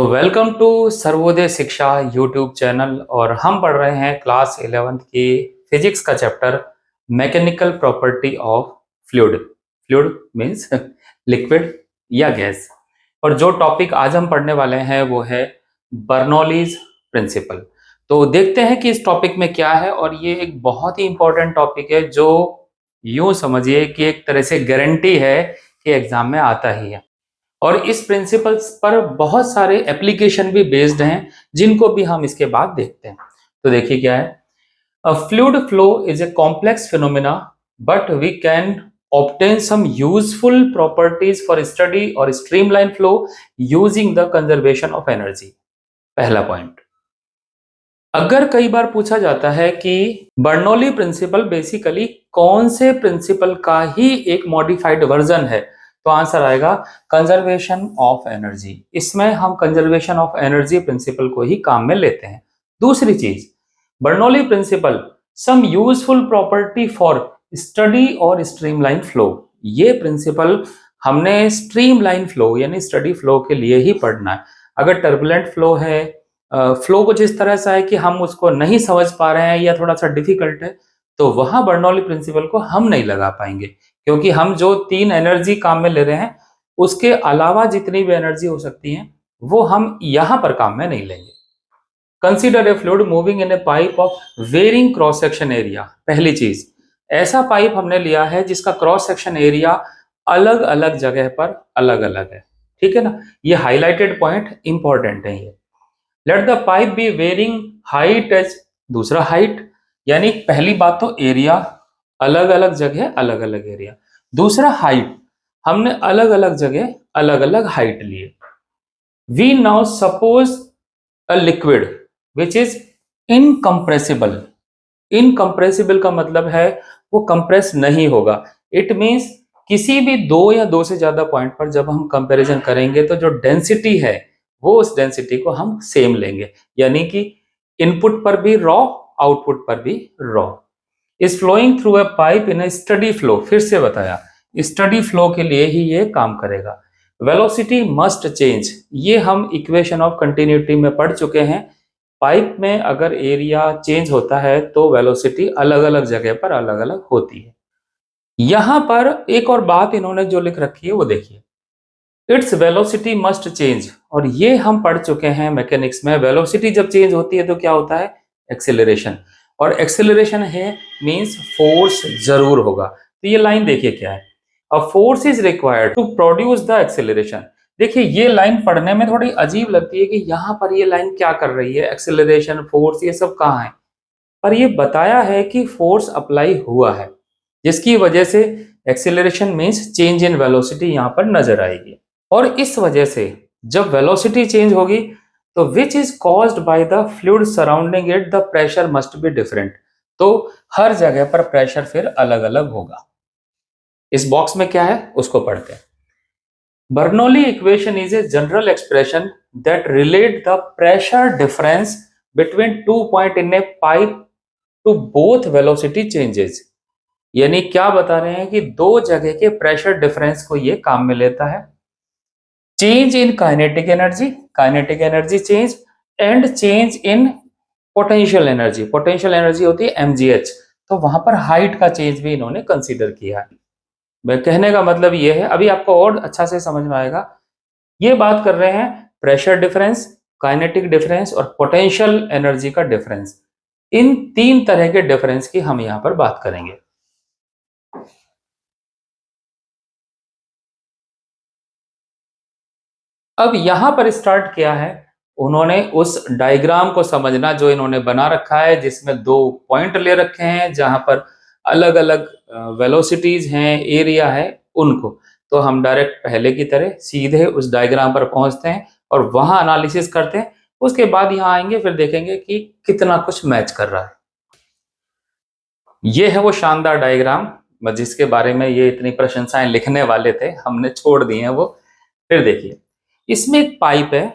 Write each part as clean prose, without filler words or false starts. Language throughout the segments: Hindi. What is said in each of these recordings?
वेलकम टू सर्वोदय शिक्षा यूट्यूब चैनल। और हम पढ़ रहे हैं क्लास 11th की फिजिक्स का chapter mechanical property of fluid. Fluid means liquid या गैस। और जो टॉपिक आज हम पढ़ने वाले हैं वो है बर्नौलीज प्रिंसिपल। तो देखते हैं कि इस टॉपिक में क्या है। और ये एक बहुत ही इंपॉर्टेंट टॉपिक है जो यूं समझिए कि एक तरह से गारंटी है कि एग्जाम में आता ही है। और इस प्रिंसिपल्स पर बहुत सारे एप्लीकेशन भी बेस्ड हैं जिनको भी हम इसके बाद देखते हैं। तो देखिए क्या है। A fluid flow is a complex phenomena but we can obtain some useful properties for study or streamline flow using the conservation of energy। पहला पॉइंट, अगर कई बार पूछा जाता है कि बर्नौली प्रिंसिपल बेसिकली कौन से प्रिंसिपल का ही एक मॉडिफाइड वर्जन है, तो आंसर आएगा कंजर्वेशन ऑफ एनर्जी। इसमें हम कंजर्वेशन ऑफ एनर्जी प्रिंसिपल को ही काम में लेते हैं। दूसरी चीज, Bernoulli principle some useful property for steady और स्ट्रीमलाइन फ्लो। ये प्रिंसिपल हमने स्ट्रीमलाइन फ्लो यानी स्टडी फ्लो के लिए ही पढ़ना है। अगर टर्बुलेंट फ्लो है, फ्लो कुछ इस तरह से है कि हम उसको नहीं समझ पा रहे हैं या थोड़ा सा डिफिकल्ट है, तो वहां बर्नौली प्रिंसिपल को हम नहीं लगा पाएंगे, क्योंकि हम जो 3 एनर्जी काम में ले रहे हैं उसके अलावा जितनी भी एनर्जी हो सकती है वो हम यहां पर काम में नहीं लेंगे। Consider a fluid moving in a pipe of varying cross section area. पहली चीज, ऐसा पाइप हमने लिया है जिसका क्रॉस सेक्शन एरिया अलग अलग जगह पर अलग अलग है। ठीक है ना, ये हाईलाइटेड पॉइंट इंपॉर्टेंट है। ये let the pipe be varying height as, दूसरा हाइट, यानी पहली बात तो एरिया अलग अलग जगह अलग अलग एरिया। दूसरा हाइट, हमने अलग अलग जगह अलग अलग हाइट लिए। We now suppose a liquid which is incompressible. Incompressible का मतलब है वो कंप्रेस नहीं होगा। इट मींस किसी भी दो या दो से ज्यादा पॉइंट पर जब हम कंपैरिजन करेंगे तो जो डेंसिटी है वो उस डेंसिटी को हम सेम लेंगे, यानी कि इनपुट पर भी रॉ, आउटपुट पर भी rho. Is flowing through a pipe in a steady flow. फिर से बताया, स्टडी फ्लो के लिए ही ये काम करेगा। वेलोसिटी मस्ट चेंज, ये हम इक्वेशन ऑफ कंटिन्यूटी में पढ़ चुके हैं। पाइप में अगर एरिया चेंज होता है तो वेलोसिटी अलग अलग जगह पर अलग अलग होती है। यहां पर एक और बात इन्होंने जो लिख रखी है वो देखिए, इट्स वेलोसिटी मस्ट चेंज। और ये हम पढ़ चुके हैं मैकेनिक्स में, वेलोसिटी जब चेंज होती है तो क्या होता है, एक्सेलरेशन। और एक्सेलरेशन है मींस फोर्स जरूर होगा। तो ये लाइन देखिए क्या है, a force is required to produce the acceleration. देखिए ये लाइन पढ़ने में थोड़ी अजीब लगती है कि यहाँ पर ये लाइन क्या कर रही है, एक्सेलरेशन फोर्स ये सब कहाँ है। पर ये बताया है कि फोर्स अप्लाई हुआ है जिसकी वजह से acceleration means change in velocity यहाँ पर नजर आएगी। और इस वजह से जब वेलोसिटी चेंज होगी तो which is caused by the fluid surrounding it the pressure must be different. तो हर जगह पर प्रेशर फिर अलग अलग होगा। इस बॉक्स में क्या है उसको पढ़ते हैं। Bernoulli equation is a general expression that relate the pressure difference between 2 point in a pipe to both velocity changes. यानी क्या बता रहे हैं कि दो जगह के प्रेशर डिफरेंस को ये काम में लेता है। Change in kinetic energy change and change in potential energy. Potential energy होती है mgh, तो वहां पर हाइट का चेंज भी इन्होंने कंसीडर किया है। मैं कहने का मतलब ये है, अभी आपको और अच्छा से समझ में आएगा। ये बात कर रहे हैं प्रेशर डिफरेंस, काइनेटिक डिफरेंस और पोटेंशियल एनर्जी का डिफरेंस। इन 3 तरह के डिफरेंस की हम यहां पर बात करेंगे। अब यहां पर स्टार्ट किया है उन्होंने उस डायग्राम को समझना जो इन्होंने बना रखा है, जिसमें 2 पॉइंट ले रखे हैं जहां पर अलग अलग वेलोसिटीज हैं, एरिया है उनको। तो हम डायरेक्ट पहले की तरह सीधे उस डायग्राम पर पहुंचते हैं और वहां एनालिसिस करते हैं। उसके बाद यहां आएंगे फिर देखेंगे कि कितना कुछ मैच कर रहा है। ये है वो शानदार डायग्राम जिसके बारे में ये इतनी प्रशंसाएं लिखने वाले थे, हमने छोड़ दी हैं वो। फिर देखिए, इसमें एक पाइप है,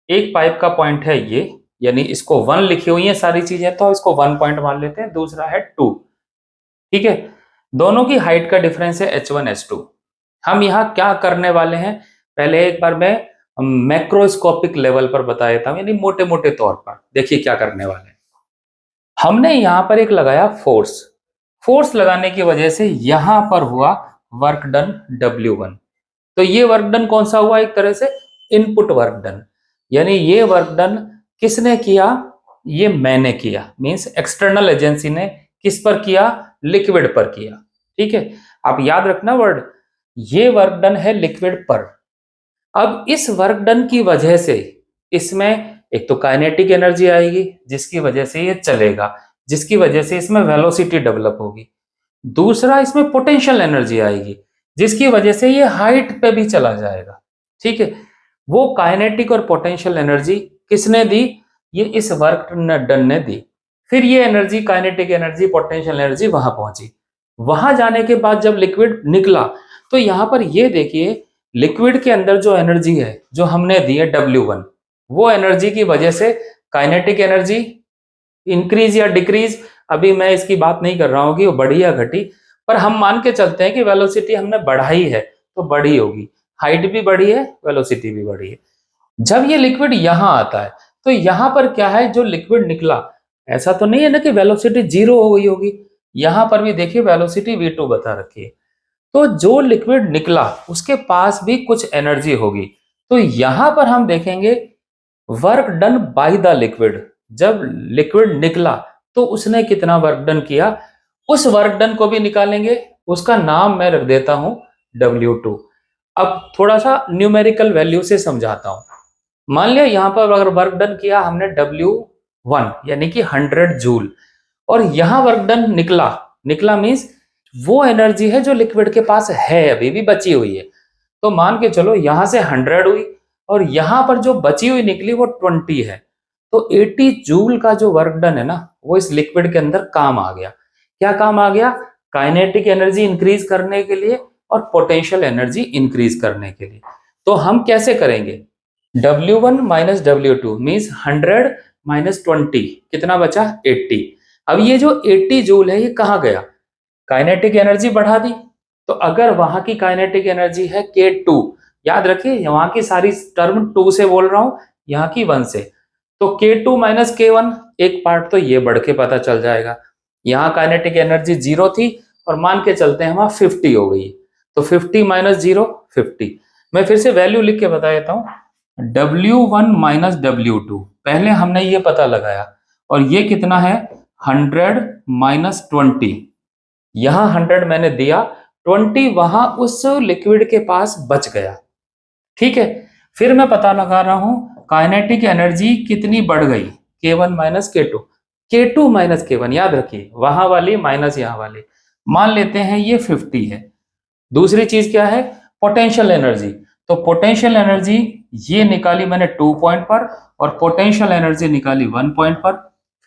एक पाइप का पॉइंट है ये, यानी इसको 1 लिखी हुई है सारी चीजें, तो इसको 1 पॉइंट मान लेते हैं। दूसरा है 2, ठीक है। दोनों की हाइट का डिफरेंस है h1 h2। हम यहाँ क्या करने वाले हैं, पहले एक बार मैं मैक्रोस्कोपिक लेवल पर बता देता हूं, यानी मोटे मोटे तौर पर। देखिए क्या करने वाले हैं। हमने यहां पर एक लगाया फोर्स। फोर्स लगाने की वजह से यहां पर हुआ वर्क डन W1। तो ये वर्क डन कौन सा हुआ? एक तरह से इनपुट वर्क डन, यानी ये वर्क डन किसने किया? ये मैंने किया, मींस एक्सटर्नल एजेंसी ने किस पर किया? लिक्विड पर किया। ठीक है, आप याद रखना वर्ड, ये वर्क डन है लिक्विड पर। अब इस वर्क डन की वजह से इसमें एक तो काइनेटिक एनर्जी आएगी जिसकी वजह से ये चलेगा, जिसकी वजह से इसमें वेलोसिटी डेवलप होगी। दूसरा, इसमें पोटेंशियल एनर्जी आएगी जिसकी वजह से ये हाइट पे भी चला जाएगा। ठीक है, वो काइनेटिक और पोटेंशियल एनर्जी किसने दी? ये इस वर्क डन ने दी। फिर ये energy, kinetic energy, potential energy वहां पहुंची। वहां जाने के बाद जब लिक्विड निकला तो यहां पर ये देखिए, लिक्विड के अंदर जो एनर्जी है जो हमने दी है W1, वो एनर्जी की वजह से काइनेटिक एनर्जी इंक्रीज या डिक्रीज, अभी मैं इसकी बात नहीं कर रहा हूं कि वो बढ़ी या घटी, पर हम मान के चलते हैं कि वेलोसिटी हमने बढ़ाई है तो बढ़ी होगी, हाइट भी बढ़ी है, वेलोसिटी भी बढ़ी है। जब ये लिक्विड यहां आता है तो यहां पर क्या है? जो लिक्विड निकला, ऐसा तो नहीं है ना कि वेलोसिटी जीरो हो गई होगी। यहां पर भी देखिए वेलोसिटी V2 बता रखी है। तो जो लिक्विड निकला उसके पास भी कुछ एनर्जी होगी। तो यहां पर हम देखेंगे work done by the liquid. जब लिक्विड निकला तो उसने कितना वर्क डन किया, उस वर्क डन को भी निकालेंगे। उसका नाम मैं रख देता हूं W2। अब थोड़ा सा न्यूमेरिकल वैल्यू से समझाता हूं। मान लिया यहां पर अगर वर्क डन किया हमने W1 यानी कि 100 जूल, और यहां वर्क डन निकला, निकला मीन्स वो एनर्जी है जो लिक्विड के पास है, अभी भी बची हुई है। तो मान के चलो यहां से 100 हुई और यहां पर जो बची हुई निकली वो 20 है। तो 80 जूल का जो वर्क डन है ना, वो इस लिक्विड के अंदर काम आ गया। क्या काम आ गया? काइनेटिक एनर्जी इंक्रीज करने के लिए और पोटेंशियल एनर्जी इंक्रीज करने के लिए। तो हम कैसे करेंगे? W1 minus W2 means 100 minus 20, कितना बचा? 80। अब ये जो 80 जूल है ये कहाँ गया? काइनेटिक एनर्जी बढ़ा दी। तो अगर वहां की काइनेटिक एनर्जी है K2, याद रखिए वहां की सारी टर्म 2 से बोल रहा हूं, यहाँ की 1 से। तो K2 माइनस K1, एक पार्ट तो ये बढ़ के पता चल जाएगा। यहाँ काइनेटिक एनर्जी 0 थी और मान के चलते हैं वहां 50 हो गई। तो 50 माइनस 0, 50। मैं फिर से वैल्यू लिख के बता देता हूँ। W1 माइनस W2, पहले हमने ये पता लगाया, और ये कितना है? 100 माइनस 20। यहां 100 मैंने दिया, 20 वहां उस लिक्विड के पास बच गया। ठीक है, फिर मैं पता लगा रहा हूं काइनेटिक एनर्जी कितनी बढ़ गई? K1 minus K2, K2 minus K1, याद रखिए वहां वाली माइनस यहां वाली। मान लेते हैं ये 50 है। दूसरी चीज क्या है? Potential energy. तो पोटेंशियल एनर्जी ये निकाली मैंने 2 पॉइंट पर, और पोटेंशियल एनर्जी निकाली 1 पॉइंट पर।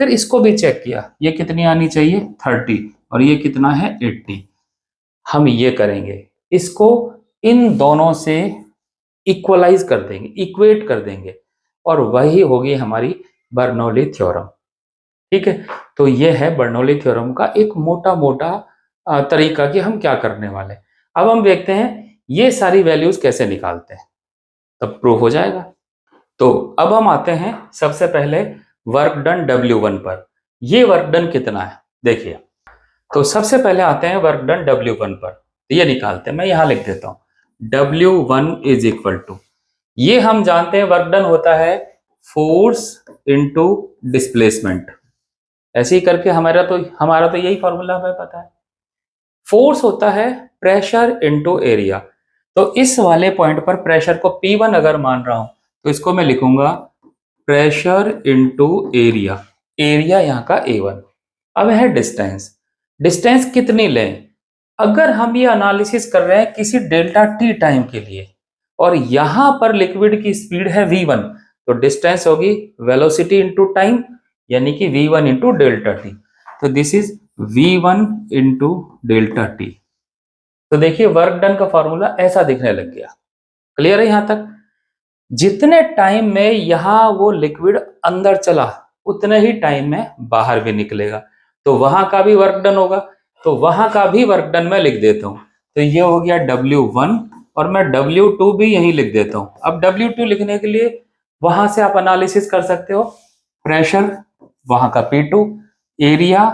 फिर इसको भी चेक किया, ये कितनी आनी चाहिए? 30, और ये कितना है? 80। हम ये करेंगे, इसको इन दोनों से इक्वलाइज कर देंगे, इक्वेट कर देंगे, और वही होगी हमारी बर्नौली थ्योरम। ठीक है, तो ये है बर्नौली थ्योरम का एक मोटा मोटा तरीका कि हम क्या करने वाले। अब हम देखते हैं ये सारी वैल्यूज कैसे निकालते हैं, तब प्रूव हो जाएगा। तो अब हम आते हैं सबसे पहले वर्क डन W1 पर। ये वर्क डन कितना है देखिए। तो सबसे पहले आते हैं वर्क डन W1 पर, तो ये निकालते हैं। मैं यहां लिख देता हूं W1 इज इक्वल टू, ये हम जानते हैं वर्क डन होता है फोर्स इनटू डिस्प्लेसमेंट। ऐसे ही करके हमारा तो यही फॉर्मूला हमें पता है। फोर्स होता है प्रेशर इनटू एरिया। तो इस वाले पॉइंट पर प्रेशर को P1 अगर मान रहा हूं तो इसको मैं लिखूंगा प्रेशर इनटू एरिया, एरिया यहाँ का A1। अब है डिस्टेंस, डिस्टेंस कितनी लें? अगर हम ये एनालिसिस कर रहे हैं किसी डेल्टा T टाइम के लिए, और यहां पर लिक्विड की स्पीड है V1, तो डिस्टेंस होगी वेलोसिटी इनटू टाइम, यानी कि V1 इंटू डेल्टा T। तो this is V1 into delta T। तो देखिए वर्क डन का फॉर्मूला ऐसा दिखने लग गया। क्लियर है यहां तक? जितने टाइम में यहां वो लिक्विड अंदर चला उतने ही टाइम में बाहर भी निकलेगा, तो वहां का भी वर्क डन होगा। तो वहां का भी वर्क डन मैं लिख देता हूं। तो ये हो गया W1 और मैं W2 भी यहीं लिख देता हूं। अब W2 लिखने के लिए वहां से आप एनालिसिस कर सकते हो, प्रेशर वहां का P2, area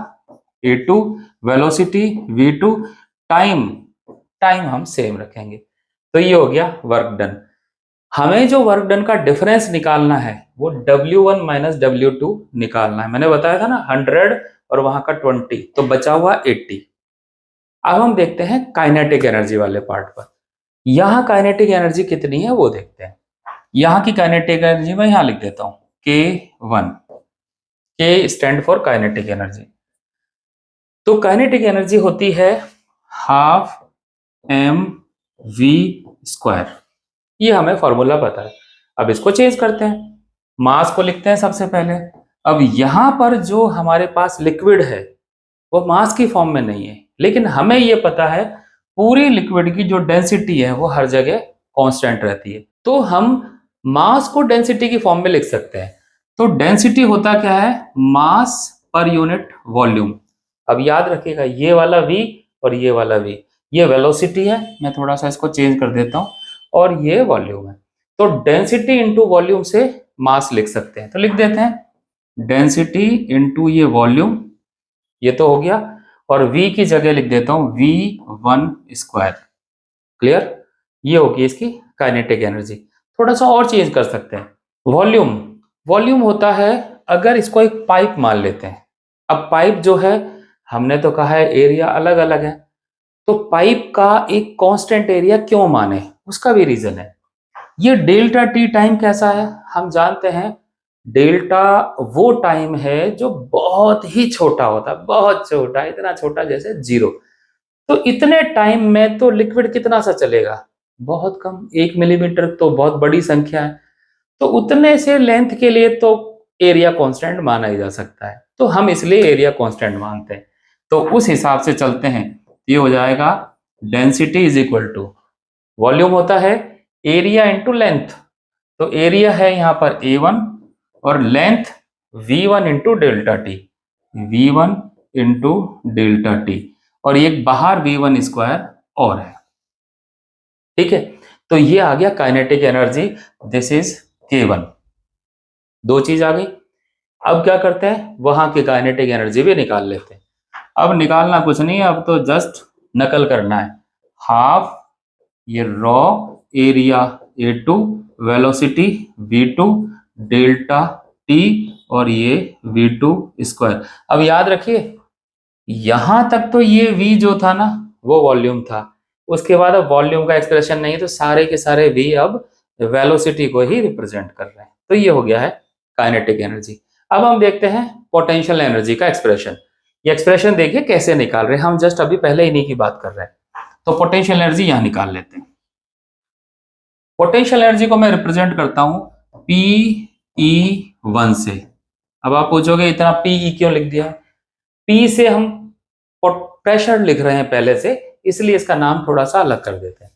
A2, velocity V2, time time हम सेम रखेंगे। तो ये हो गया वर्क डन। हमें जो वर्क डन का डिफरेंस निकालना है वो W1 माइनस W2 निकालना है। मैंने बताया था ना 100 और वहां का 20, तो बचा हुआ 80। अब हम देखते हैं काइनेटिक एनर्जी वाले पार्ट पर। यहाँ काइनेटिक एनर्जी कितनी है वो देखते हैं। यहाँ की काइनेटिक एनर्जी मैं यहाँ लिख देता हूँ K1। K stand for kinetic energy. तो काइनेटिक एनर्जी होती है हाफ mv²। ये हमें फॉर्मूला पता है। अब इसको चेंज करते हैं, मास को लिखते हैं सबसे पहले। अब यहां पर जो हमारे पास लिक्विड है वो मास की फॉर्म में नहीं है, लेकिन हमें ये पता है पूरी लिक्विड की जो डेंसिटी है वो हर जगह कांस्टेंट रहती है। तो हम मास को डेंसिटी की फॉर्म में लिख सकते हैं। तो डेंसिटी होता क्या है, मास पर यूनिट वॉल्यूम। अब याद रखिएगा ये वाला v और ये वाला v, ये वेलोसिटी है, मैं थोड़ा सा इसको चेंज कर देता हूं, और ये वॉल्यूम है। तो डेंसिटी इंटू वॉल्यूम से मास लिख सकते हैं। तो लिख देते हैं डेंसिटी इंटू ये वॉल्यूम, ये तो हो गया, और v की जगह लिख देता हूं v1²। क्लियर? ये होगी इसकी काइनेटिक एनर्जी। थोड़ा सा और चेंज कर सकते हैं। वॉल्यूम, वॉल्यूम होता है, अगर इसको एक पाइप मान लेते हैं। अब पाइप जो है, हमने तो कहा है एरिया अलग अलग है, तो पाइप का एक कांस्टेंट एरिया क्यों माने, उसका भी रीजन है। ये डेल्टा टी टाइम कैसा है, हम जानते हैं डेल्टा वो टाइम है जो बहुत ही छोटा होता है, बहुत छोटा, इतना छोटा जैसे 0। तो इतने टाइम में तो लिक्विड कितना सा चलेगा, बहुत कम, 1 मिलीमीटर तो बहुत बड़ी संख्या है। तो उतने से लेंथ के लिए तो एरिया कांस्टेंट माना ही जा सकता है, तो हम इसलिए एरिया कांस्टेंट मानते हैं। तो उस हिसाब से चलते हैं, ये हो जाएगा density is equal to, volume होता है एरिया इंटू लेंथ। तो एरिया है यहाँ पर A1 और length V1 into delta t, V1 into delta t, और एक बाहर V1² और है। ठीक है, तो ये आ गया kinetic energy, this is K1। दो चीज आ गई। अब क्या करते हैं, वहां की काइनेटिक एनर्जी भी निकाल लेते हैं। अब निकालना कुछ नहीं है, अब तो जस्ट नकल करना है। हाफ ये raw area A2, velocity V2, delta t, और ये V2²। अब याद रखिए यहां तक तो ये V जो था ना वो वॉल्यूम था, उसके बाद अब वॉल्यूम का एक्सप्रेशन नहीं है, तो सारे के सारे V अब वेलोसिटी को ही रिप्रेजेंट कर रहे हैं। तो ये हो गया है काइनेटिक एनर्जी। अब हम देखते हैं पोटेंशियल एनर्जी का एक्सप्रेशन। ये एक्सप्रेशन देखिए कैसे निकाल रहे हैं, हम जस्ट अभी पहले इन्हीं की बात कर रहे हैं। तो पोटेंशियल एनर्जी यहां निकाल लेते हैं। पोटेंशियल एनर्जी को मैं रिप्रेजेंट करता हूं PE1 से। अब आप पूछोगे इतना PE क्यों लिख दिया? P से हम प्रेशर लिख रहे हैं पहले से, इसलिए इसका नाम थोड़ा सा अलग कर देते हैं।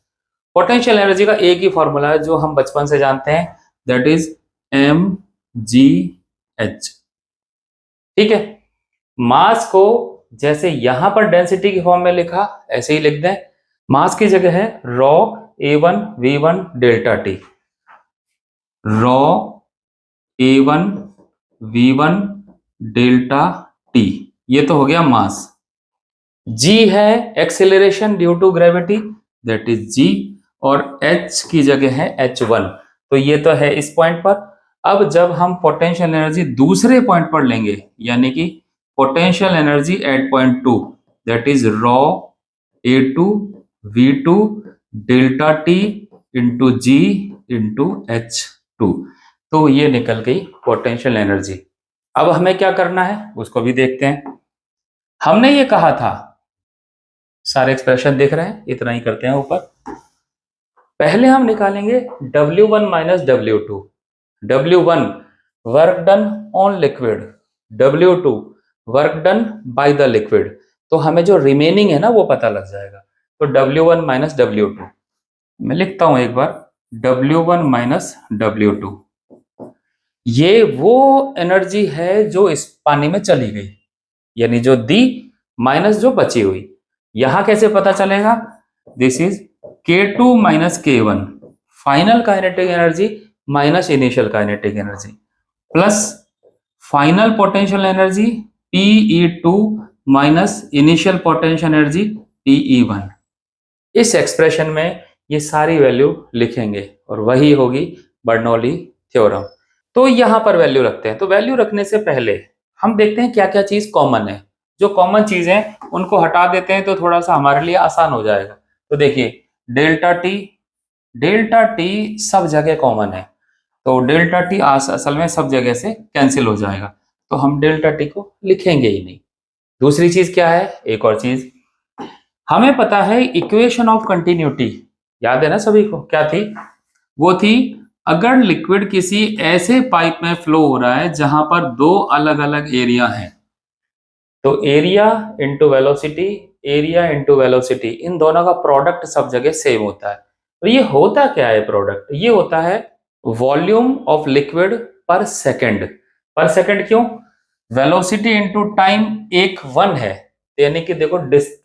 पोटेंशियल एनर्जी का एक ही फॉर्मूला है जो हम बचपन से जानते हैं, दैट इज mgh। ठीक है, मास को जैसे यहां पर डेंसिटी की फॉर्म में लिखा ऐसे ही लिख दें। मास की जगह है rho A1 V1 delta t, rho A1 V1 delta t, ये तो हो गया मास। g है acceleration due to gravity, that is g, और h की जगह है h1, तो ये तो है इस पॉइंट पर। अब जब हम पोटेंशियल एनर्जी दूसरे पॉइंट पर लेंगे, यानी कि potential energy at point 2, that is rho A2 V2 delta t into g into H2, तो ये निकल गई पोटेंशियल एनर्जी। अब हमें क्या करना है उसको भी देखते हैं। हमने ये कहा था, सारे एक्सप्रेशन देख रहे हैं, इतना ही करते हैं ऊपर। पहले हम निकालेंगे W1 minus W2। W1 work done on liquid, W2 work done by the liquid. तो हमें जो रिमेनिंग है ना वो पता लग जाएगा। तो W1 माइनस W2, मैं लिखता हूं एक बार, W1 माइनस W2, ये वो एनर्जी है जो इस पानी में चली गई, यानी जो दी माइनस जो बची हुई। यहां कैसे पता चलेगा, this is K2 minus K1 final kinetic energy minus initial kinetic energy plus final potential energy Pe2 minus initial potential energy Pe1। इस एक्सप्रेशन में ये सारी वैल्यू लिखेंगे और वही होगी बर्नौली थ्योरम। तो यहां पर वैल्यू रखते हैं। तो वैल्यू रखने से पहले हम देखते हैं क्या क्या चीज कॉमन है। जो कॉमन चीजें उनको हटा देते हैं तो थोड़ा सा हमारे लिए आसान हो जाएगा। तो देखिए डेल्टा टी सब जगह कॉमन है, तो डेल्टा टी असल में सब जगह से कैंसिल हो जाएगा, तो हम डेल्टा टी को लिखेंगे ही नहीं। दूसरी चीज क्या है, एक और चीज हमें पता है, इक्वेशन ऑफ कंटिन्यूटी याद है ना सभी को, क्या थी? वो थी अगर लिक्विड किसी ऐसे पाइप में फ्लो हो रहा है जहां पर दो अलग अलग एरिया हैं, तो एरिया इंटू वेलोसिटी इन दोनों का प्रोडक्ट सब जगह सेम होता है। तो ये होता क्या है प्रोडक्ट? ये होता है वॉल्यूम ऑफ लिक्विड पर सेकंड। पर सेकंड क्यों? वेलोसिटी इंटू टाइम एक वन है, यानी कि देखो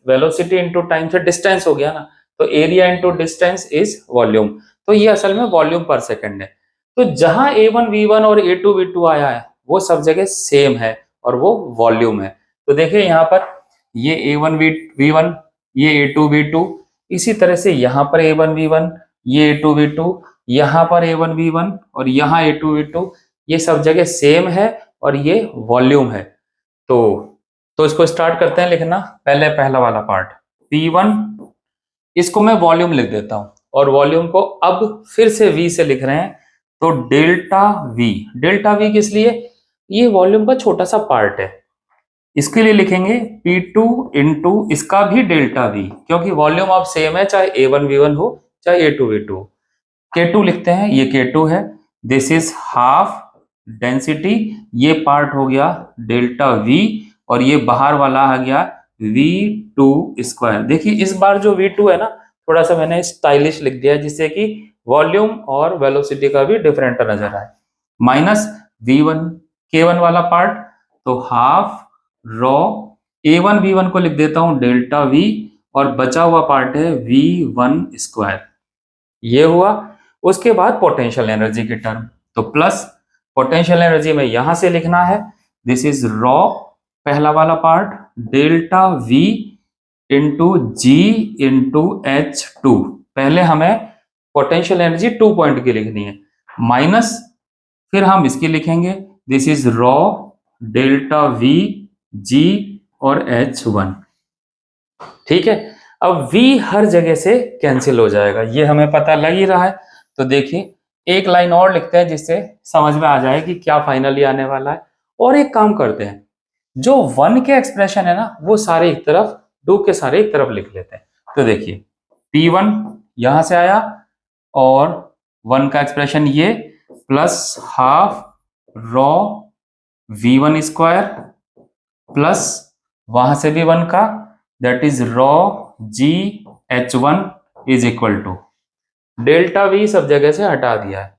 वेलोसिटी इंटू टाइम से डिस्टेंस हो गया ना, तो area into distance is volume. तो ये असल में वॉल्यूम पर सेकंड है। तो जहां A1 V1 और A2 V2 आया है वो सब जगह सेम है और वो वॉल्यूम है। तो देखिए यहाँ पर ये A1 V1, ये A2 V2, इसी तरह से यहाँ पर A1 V1, ये A2 V2, यहाँ पर A1 V1 और यहाँ A2 V2, ये सब जगह सेम है और ये वॉल्यूम है। तो इसको स्टार्ट करते हैं लिखना। पहले पहला वाला पार्ट P1, इसको मैं वॉल्यूम लिख देता हूं और वॉल्यूम को अब फिर से V से लिख रहे हैं, तो डेल्टा V किस लिए? ये वॉल्यूम का छोटा सा पार्ट है, इसके लिए लिखेंगे P2 इंटू इसका भी डेल्टा V, क्योंकि वॉल्यूम अब सेम है चाहे A1 V1 हो चाहे A2 V2। K2 लिखते हैं, ये K2 है, दिस इज हाफ डेंसिटी, ये पार्ट हो गया डेल्टा V और ये बाहर वाला आ गया V2 स्क्वायर। देखिए इस बार जो V2 है ना, थोड़ा सा मैंने स्टाइलिश लिख दिया जिससे कि वॉल्यूम और वेलोसिटी का भी डिफरेंट नजर आए। माइनस V1 K1 वाला पार्ट, तो हाफ रॉ A1 V1 को लिख देता हूं डेल्टा V और बचा हुआ पार्ट है V1 स्क्वायर। ये हुआ। उसके बाद पोटेंशियल एनर्जी की टर्म, तो प्लस पोटेंशियल एनर्जी में यहां से लिखना है, दिस इज रॉ पहला वाला part delta V into G into H2। पहले हमें पोटेंशियल एनर्जी 2 पॉइंट की लिखनी है, माइनस फिर हम इसकी लिखेंगे, this is raw delta V G और H1। ठीक है, अब V हर जगह से कैंसिल हो जाएगा, ये हमें पता लग ही रहा है। तो देखिए एक लाइन और लिखते हैं जिससे समझ में आ जाए कि क्या फाइनली आने वाला है। और एक काम करते हैं, जो 1 के एक्सप्रेशन है ना वो सारे एक तरफ, 2 के सारे एक तरफ लिख लेते हैं। तो देखिए P1 यहां से आया और 1 का एक्सप्रेशन ये, plus half rho V1 square plus वहां से भी 1 का, that is rho G H1 is equal to delta V सब जगह से हटा दिया है।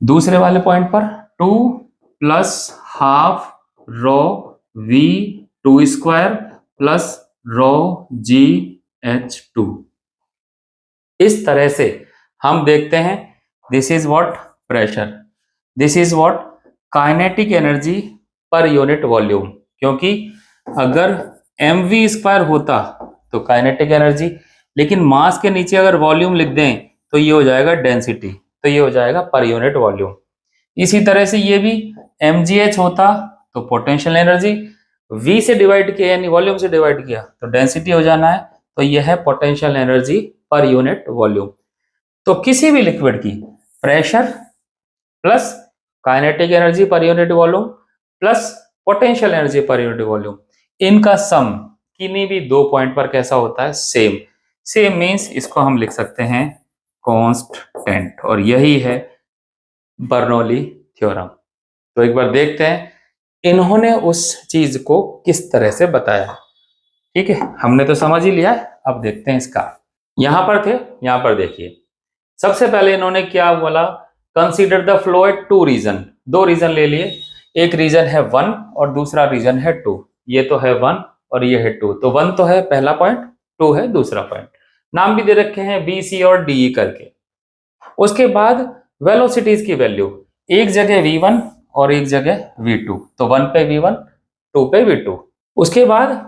दूसरे वाले पॉइंट पर 2 plus half raw V2 square plus raw G H2। इस तरह से हम देखते हैं, this is what pressure, this is what kinetic energy per unit volume. क्योंकि अगर mv स्क्वायर होता तो काइनेटिक एनर्जी, लेकिन मास के नीचे अगर वॉल्यूम लिख दें तो ये हो जाएगा डेंसिटी, तो ये हो जाएगा पर यूनिट वॉल्यूम। इसी तरह से ये भी mgh होता तो पोटेंशियल एनर्जी, v से डिवाइड किया यानी वॉल्यूम से डिवाइड किया तो डेंसिटी हो जाना है, तो यह है potential energy per unit volume. तो किसी भी लिक्विड की pressure plus kinetic energy per unit volume plus potential energy per unit volume, इनका सम किन्हीं भी 2 पॉइंट पर कैसा होता है? सेम। सेम मीन्स इसको हम लिख सकते हैं कांस्टेंट, और यही है बर्नौली थ्योरम। तो एक बार देखते हैं इन्होंने उस चीज को किस तरह से बताया। ठीक है, हमने तो समझ ही लिया, अब देखते हैं इसका। यहां पर थे, यहां पर देखिए सबसे पहले इन्होंने क्या बोला, consider the flow at 2 region. 2 region ले लिए, एक रीजन है 1 और दूसरा रीजन है 2। ये तो है 1 और ये है 2, तो 1 तो है पहला पॉइंट, 2 है दूसरा पॉइंट। नाम भी दे रखे हैं बी, सी और डी करके। उसके बाद वेलोसिटीज की वैल्यू, एक जगह v1 और एक जगह v2, तो 1 पे v1, 2 पे v2। उसके बाद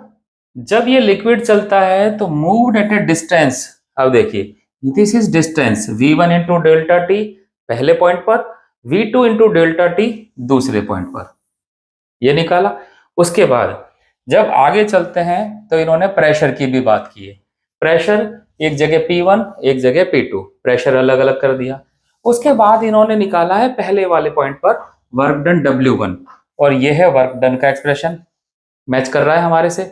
जब ये लिक्विड चलता है तो मूव्ड एट ए डिस्टेंस, अब देखिए this is distance v1 into delta T पहले पॉइंट पर, v2 इंटू डेल्टा टी दूसरे पॉइंट पर, ये निकाला। उसके बाद जब आगे चलते हैं तो इन्होंने प्रेशर की भी बात की है। प्रेशर एक जगह P1 एक जगह P2, प्रेशर अलग अलग कर दिया। उसके बाद इन्होंने निकाला है पहले वाले पॉइंट पर वर्क डन W1, और ये है वर्क डन का एक्सप्रेशन, मैच कर रहा है हमारे से।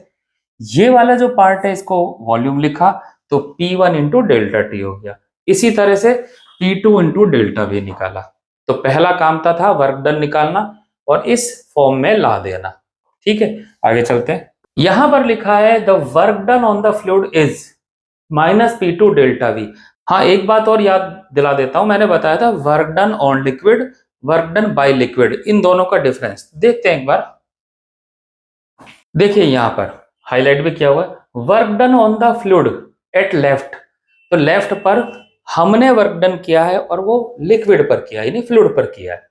ये वाला जो पार्ट है इसको वॉल्यूम लिखा, तो P1 इंटू डेल्टा टी हो गया। इसी तरह से P2 इंटू डेल्टा वी निकाला। तो पहला काम था वर्क डन निकालना और इस फॉर्म में ला देना। ठीक है, आगे चलते हैं। यहां पर लिखा है the work done on the fluid is minus P2 delta we. हाँ, एक बात और याद दिला देता हूं, मैंने बताया था work done on liquid, work done by liquid, इन दोनों का डिफरेंस देखते हैं एक बार। देखिए यहां पर हाईलाइट भी किया हुआ है, work done on the fluid at left, तो लेफ्ट पर हमने वर्क डन किया है और वो लिक्विड पर किया है, यानी फ्लूइड पर किया है।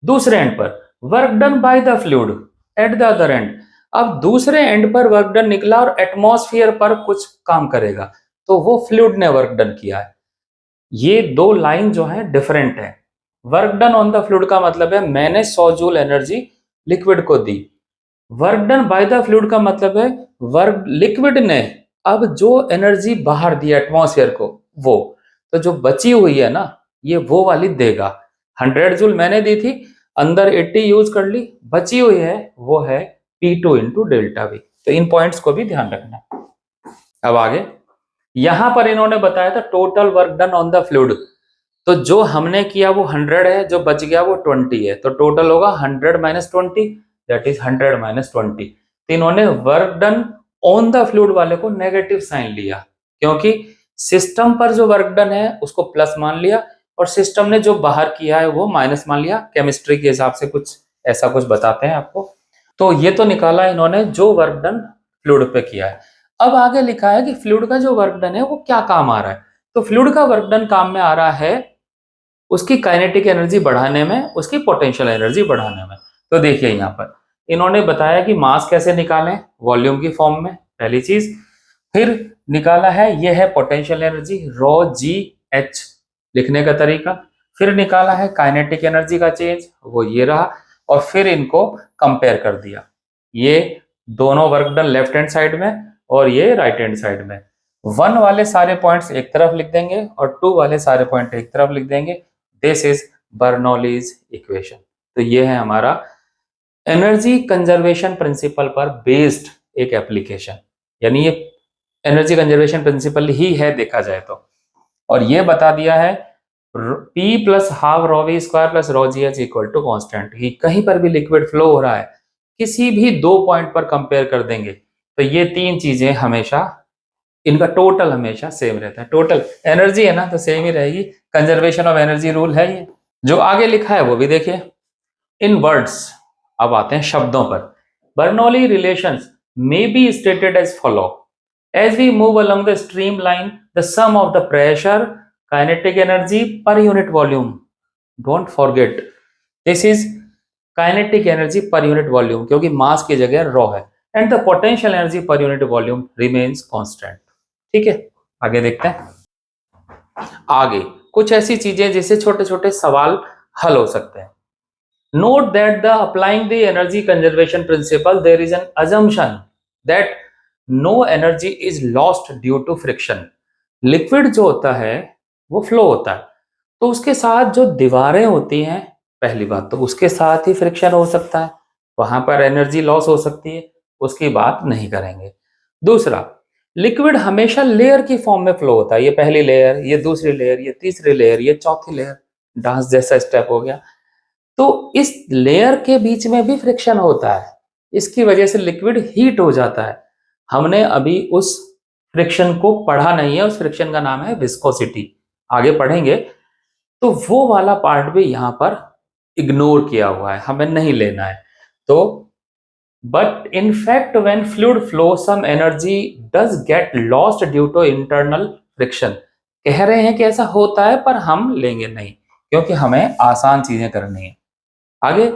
दूसरे एंड पर work done by the fluid at the other and, अब दूसरे एंड पर वर्क डन निकला और एटमॉस्फेयर पर कुछ काम करेगा, तो वो फ्लूइड ने वर्क डन किया है। ये दो लाइन जो है डिफरेंट है। Work done on the fluid का मतलब है मैंने 100 जूल एनर्जी लिक्विड को दी। Work done by the fluid का मतलब है वर्क लिक्विड ने अब जो एनर्जी बाहर दी एटमॉस्फेयर को, वो तो जो बची हुई है ना, ये वो वाली देगा। 100 जूल मैंने दी थी, अंदर 80 यूज कर ली, बची हुई है वो है P2 इंटू डेल्टा वी। तो इन पॉइंट्स को भी ध्यान रखना। अब आगे यहां पर इन्होंने बताया था total work done on the fluid, तो जो हमने किया वो 100 है, जो बच गया वो 20 है, तो टोटल होगा 100 माइनस 20, दैट इज 100 माइनस 20। तो इन्होंने work done on the fluid वाले को नेगेटिव साइन लिया, क्योंकि सिस्टम पर जो वर्क डन है उसको प्लस मान लिया और सिस्टम ने जो बाहर किया है वो माइनस मान लिया। केमिस्ट्री के हिसाब से कुछ ऐसा कुछ बताते हैं आपको। तो ये तो निकाला इन्होंने जो वर्क डन फ्लूइड पे किया है। अब आगे लिखा है कि फ्लूइड का जो वर्क डन है वो क्या काम आ रहा है। तो फ्लूइड का वर्क डन काम में आ रहा है उसकी काइनेटिक एनर्जी बढ़ाने में, उसकी पोटेंशियल एनर्जी बढ़ाने में। तो देखिए यहाँ पर इन्होंने बताया कि मास कैसे निकालें, वॉल्यूम की फॉर्म में, पहली चीज। फिर निकाला है ये है potential energy rho g h लिखने का तरीका। फिर निकाला है काइनेटिक एनर्जी का चेंज, वो ये रहा। और फिर इनको कंपेयर कर दिया, ये दोनों work done left hand side में और ये राइट हैंड साइड में। 1 वाले सारे पॉइंट्स एक तरफ लिख देंगे और 2 वाले सारे पॉइंट एक तरफ लिख देंगे। This is Bernoulli's equation. तो ये है हमारा एनर्जी कंजर्वेशन प्रिंसिपल पर बेस्ड एक एप्लीकेशन, यानी ये एनर्जी कंजर्वेशन प्रिंसिपल ही है देखा जाए तो। और ये बता दिया है P plus half rho v square plus rho g h equal to constant. ही कहीं पर भी लिक्विड फ्लो हो रहा है, किसी भी दो पॉइंट पर कंपेयर कर देंगे तो ये तीन चीजें हमेशा, इनका टोटल हमेशा सेम रहता है। टोटल एनर्जी है ना तो सेम ही रहेगी, कंजर्वेशन ऑफ एनर्जी रूल है ये। जो आगे लिखा है वो भी देखिए इन वर्ड्स। अब आते हैं शब्दों पर। Bernoulli relations may be stated as follow: as we move along the streamline, the sum of the pressure, kinetic energy per unit volume, don't forget this is kinetic energy per unit volume, क्योंकि मास की जगह रॉ है, and the potential energy per unit volume remains constant। ठीक है, आगे देखते हैं। आगे कुछ ऐसी चीजें जिससे छोटे छोटे सवाल हल हो सकते हैं। Note that the applying the energy conservation principle, there is an assumption that no energy is lost due to friction। Liquid जो होता है वो फ्लो होता है, तो उसके साथ जो दीवारें होती हैं, पहली बात तो उसके साथ ही फ्रिक्शन हो सकता है, वहां पर एनर्जी लॉस हो सकती है, उसकी बात नहीं करेंगे। दूसरा, लिक्विड हमेशा लेयर की फॉर्म में फ्लो होता है, ये पहली लेयर, ये दूसरी लेयर, ये तीसरी लेयर, ये चौथी लेयर, डांस जैसा स्टेप हो गया। तो इस लेयर के बीच में भी फ्रिक्शन होता है, इसकी वजह से लिक्विड हीट हो जाता है। हमने अभी उस फ्रिक्शन को पढ़ा नहीं है, उस फ्रिक्शन का नाम है विस्कोसिटी, आगे पढ़ेंगे। तो वो वाला पार्ट भी यहां पर इग्नोर किया हुआ है, हमें नहीं लेना है। तो but in fact when fluid flow some energy does get lost due to internal friction. कह रहे हैं कि ऐसा होता है पर हम लेंगे नहीं, क्योंकि हमें आसान चीजें करनी है। आगे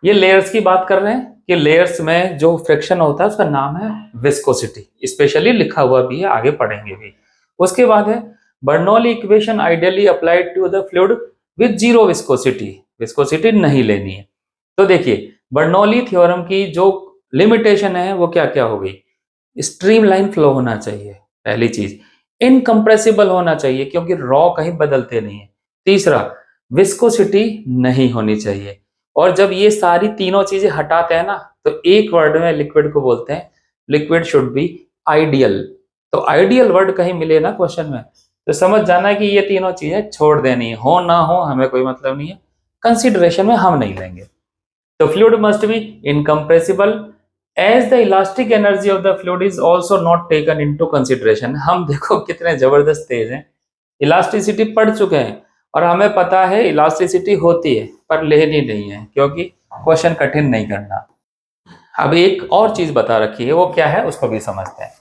ये लेयर्स की बात कर रहे हैं कि लेयर्स में जो फ्रिक्शन होता है उसका नाम है विस्कोसिटी, स्पेशली लिखा हुआ भी है, आगे पढ़ेंगे भी। उसके बाद है Bernoulli equation ideally applied to the fluid with zero viscosity, viscosity नहीं लेनी है। तो देखिए बर्नौली थ्योरम की जो लिमिटेशन है वो क्या क्या हो गई, स्ट्रीमलाइन फ्लो होना चाहिए पहली चीज, इनकम्प्रेसिबल होना चाहिए क्योंकि रॉ कहीं बदलते नहीं है, तीसरा विस्कोसिटी नहीं होनी चाहिए। और जब ये सारी तीनों चीजें हटाते हैं ना तो एक वर्ड में लिक्विड को बोलते हैं लिक्विड शुड बी आइडियल। तो आइडियल वर्ड कहीं मिले ना क्वेश्चन में तो समझ जाना है कि ये तीनों चीजें छोड़ देनी है, हो ना हो हमें कोई मतलब नहीं है, कंसिडरेशन में हम नहीं लेंगे। तो fluid must be incompressible as the elastic energy of the fluid is also not taken into consideration. हम देखो कितने जबरदस्त तेज हैं, इलास्टिसिटी पढ़ चुके हैं और हमें पता है इलास्टिसिटी होती है पर लेनी नहीं है क्योंकि क्वेश्चन कठिन नहीं करना। अब एक और चीज बता रखी है, वो क्या है उसको भी समझते हैं।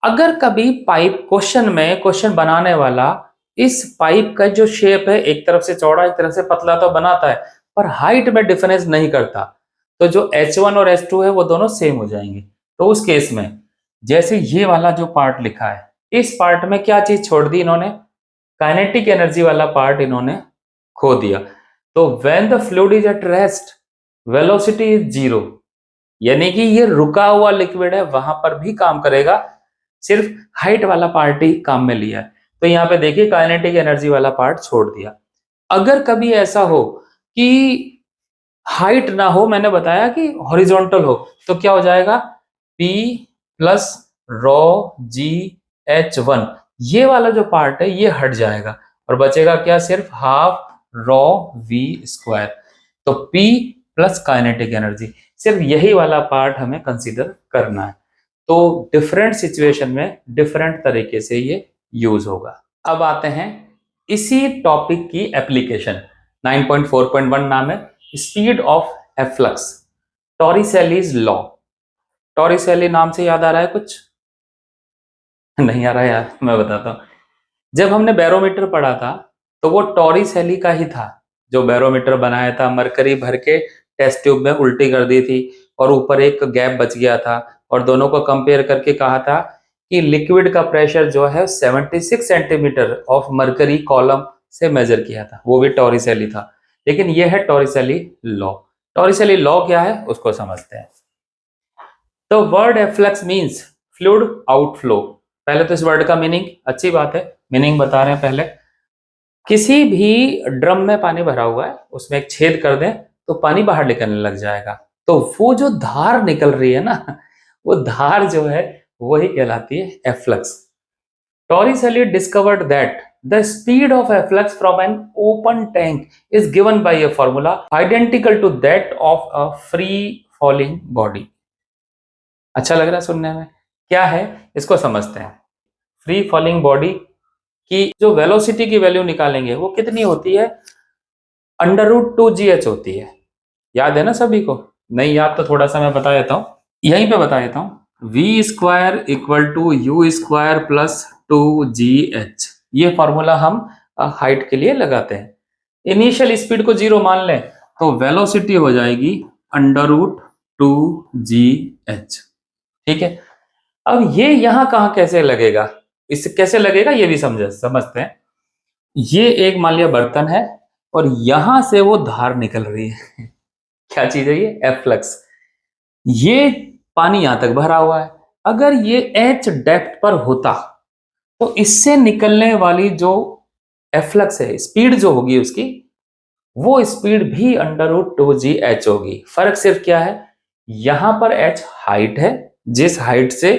अगर कभी पाइप क्वेश्चन में क्वेश्चन बनाने वाला इस पाइप का जो शेप है एक तरफ से चौड़ा एक तरफ से पतला तो बनाता है पर हाइट में डिफरेंस नहीं करता, तो जो H1 और H2 है वो दोनों सेम हो जाएंगे। तो उस केस में जैसे ये वाला जो पार्ट लिखा है इस पार्ट में क्या चीज छोड़ दी इन्होंने, काइनेटिक एनर्जी वाला पार्ट इन्होंने खो दिया। तो when the fluid is at rest velocity is zero, यानी कि ये रुका हुआ लिक्विड है वहां पर भी काम करेगा, सिर्फ हाइट वाला पार्ट ही काम में लिया है। तो यहाँ पे देखिए काइनेटिक एनर्जी वाला पार्ट छोड़ दिया। अगर कभी ऐसा हो कि हाइट ना हो, मैंने बताया कि हॉरिजॉन्टल हो, तो क्या हो जाएगा P प्लस रॉ जी H1, ये वाला जो पार्ट है ये हट जाएगा और बचेगा क्या, सिर्फ हाफ रॉ V स्क्वायर। तो P प्लस काइनेटिक एनर्जी, सिर्फ यही वाला पार्ट हमें कंसीडर करना है। तो डिफरेंट सिचुएशन में डिफरेंट तरीके से ये यूज होगा। अब आते हैं इसी टॉपिक की एप्लीकेशन, 9.4.1 नाम है स्पीड ऑफ एफ्लक्स, टॉरिसेलीज लॉ। टॉरिसेली नाम से याद आ रहा है कुछ? नहीं आ रहा है यार, मैं बताता हूँ। जब हमने बैरोमीटर पढ़ा था तो वो टॉरिसेली का ही था जो बैरोमीटर बनाया था, मरकरी भर के टेस्ट ट्यूब में उल्टी कर दी थी और ऊपर एक गैप बच गया था और दोनों को कंपेयर करके कहा था कि लिक्विड का प्रेशर जो है 76 सेंटीमीटर ऑफ मरकरी कॉलम से मेजर किया था, वो भी टॉरिसेली था। लेकिन ये है टॉरिसेली लॉ। टॉरिसेली लॉ क्या है उसको समझते हैं। तो word efflux means fluid outflow. पहले तो इस वर्ड का मीनिंग, अच्छी बात है मीनिंग बता रहे हैं पहले। किसी भी ड्रम में पानी भरा हुआ है उसमें एक छेद कर दें तो पानी बाहर निकलने लग जाएगा, तो वो जो धार निकल रही है ना वो धार जो है वही कहलाती है efflux. Torricelli discovered that the speed of efflux from an open tank is given by a formula identical to that of a free falling body. अच्छा लग रहा है सुनने में? क्या है इसको समझते हैं। फ्री फॉलिंग बॉडी की जो वेलोसिटी की वैल्यू निकालेंगे वो कितनी होती है, √2gh होती है। याद है ना सभी को? नहीं याद तो थोड़ा सा मैं बता देता हूँ, यहीं पे बता देता हूँ। v square equal to u square plus 2gh, ये फॉर्मूला हम हाइट के लिए लगाते हैं। इनिशियल स्पीड को 0 मान लें तो वेलोसिटी हो जाएगी √2gh। ठीक है, अब ये यहां कहां कैसे लगेगा, इससे कैसे लगेगा ये भी समझते हैं। ये एक मान लिया बर्तन है और यहां से वो धार निकल रही है क्या चीज है ये, एफ्लक्स। ये पानी यहां तक भरा हुआ है, अगर ये H डेप्थ पर होता तो इससे निकलने वाली जो एफ्लक्स है, स्पीड जो होगी उसकी, वो स्पीड भी √2gh होगी। फर्क सिर्फ क्या है, यहां पर h हाइट है, जिस हाइट से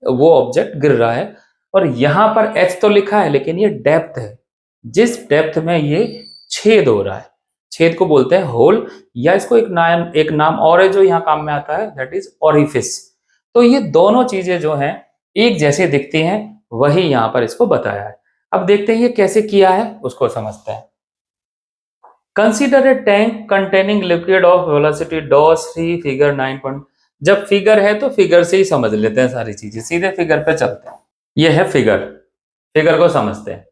वो ऑब्जेक्ट गिर रहा है, और यहां पर h तो लिखा है लेकिन ये डेप्थ है, जिस डेप्थ में ये छेद हो रहा है, छेद को बोलते हैं होल, या इसको एक नाम और है जो यहाँ काम में आता है, दैट इज ओरिफिस। तो ये दोनों चीजें जो हैं एक जैसे दिखती हैं, वही यहाँ पर इसको बताया है। अब देखते हैं ये कैसे किया है उसको समझते हैं। Consider a tank containing liquid of velocity dose free figure 9. जब फिगर है तो फिगर से ही समझ लेते हैं सारी चीजें, सीधे फिगर पे चलते हैं। ये है फिगर, फिगर को समझते हैं।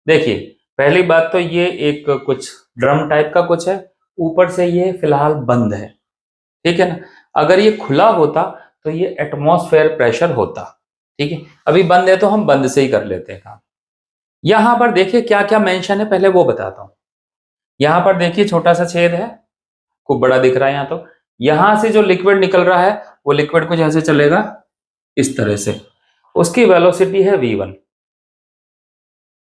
देखिए, पहली बात तो ये एक कुछ ड्रम टाइप का कुछ है, ऊपर से ये फिलहाल बंद है, ठीक है ना। अगर ये खुला होता तो ये एटमॉस्फेयर प्रेशर होता, ठीक है। अभी बंद है तो हम बंद से ही कर लेते हैं काम। यहां पर देखिए क्या क्या मेंशन है, पहले वो बताता हूं। यहां पर देखिए छोटा सा छेद है, खूब बड़ा दिख रहा है यहाँ तो। यहां से जो लिक्विड निकल रहा है वो लिक्विड कुछ ऐसे चलेगा इस तरह से, उसकी वेलोसिटी है v1।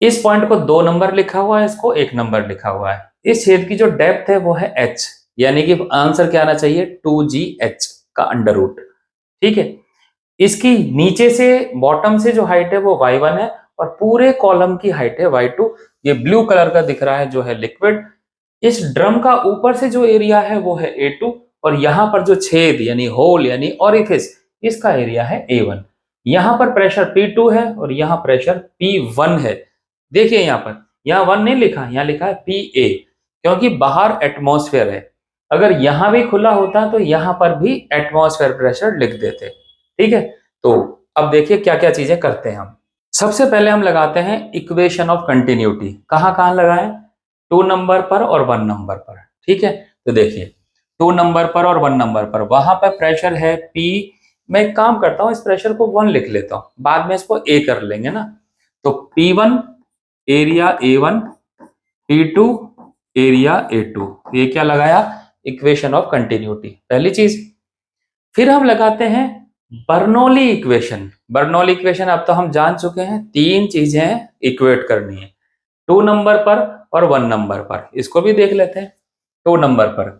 इस पॉइंट को 2 नंबर लिखा हुआ है, इसको 1 नंबर लिखा हुआ है। इस छेद की जो डेप्थ है वो है h, यानी कि आंसर क्या आना चाहिए 2gh का अंडर रूट, ठीक है। इसकी नीचे से बॉटम से जो हाइट है वो y1 है और पूरे कॉलम की हाइट है y2। ये ब्लू कलर का दिख रहा है जो है लिक्विड। इस ड्रम का ऊपर से जो एरिया है वो है A2 और यहाँ पर जो छेद यानी होल यानी ऑरिफिस, इसका एरिया है A1। यहाँ पर प्रेशर P2 है और यहाँ प्रेशर P1 है। देखिए यहाँ पर, यहाँ 1 नहीं लिखा, यहाँ लिखा है PA, क्योंकि बाहर एटमॉस्फेयर है। अगर यहाँ भी खुला होता तो यहाँ पर भी एटमॉस्फेयर प्रेशर लिख देते, ठीक है। तो अब देखिए क्या क्या चीजें करते हैं हम। सबसे पहले हम लगाते हैं इक्वेशन ऑफ कंटिन्यूटी। कहाँ कहाँ लगाएं, 2 नंबर पर और 1 नंबर पर, ठीक है। तो देखिए 2 नंबर पर और 1 नंबर पर वहां पर प्रेशर है P। मैं एक काम करता हूं, इस प्रेशर को 1 लिख लेता हूं, बाद में इसको A कर लेंगे ना। तो P1 area A1, P2 area A2। ये क्या लगाया, इक्वेशन ऑफ कंटिन्यूटी, पहली चीज। फिर हम लगाते हैं बर्नौली इक्वेशन। बर्नौली इक्वेशन अब तो हम जान चुके हैं, 3 चीजें इक्वेट करनी है 2 नंबर पर और 1 नंबर पर। इसको भी देख लेते हैं। 2 नंबर पर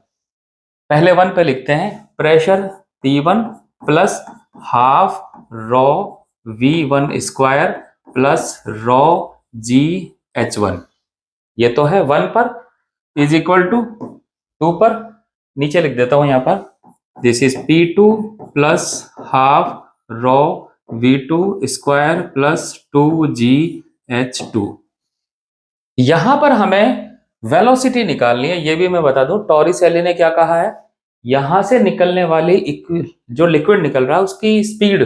पहले 1 पे लिखते हैं pressure P1 plus half rho V1 square plus raw GH1। ये तो है 1 पर, इज इक्वल टू 2 पर। नीचे लिख देता हूं यहां पर, this is P2 plus half raw V2 square plus 2GH2। यहां पर हमें वेलोसिटी निकालनी है। ये भी मैं बता दूं, टॉरिसेली ने क्या कहा है, यहां से निकलने वाली जो लिक्विड निकल रहा है उसकी स्पीड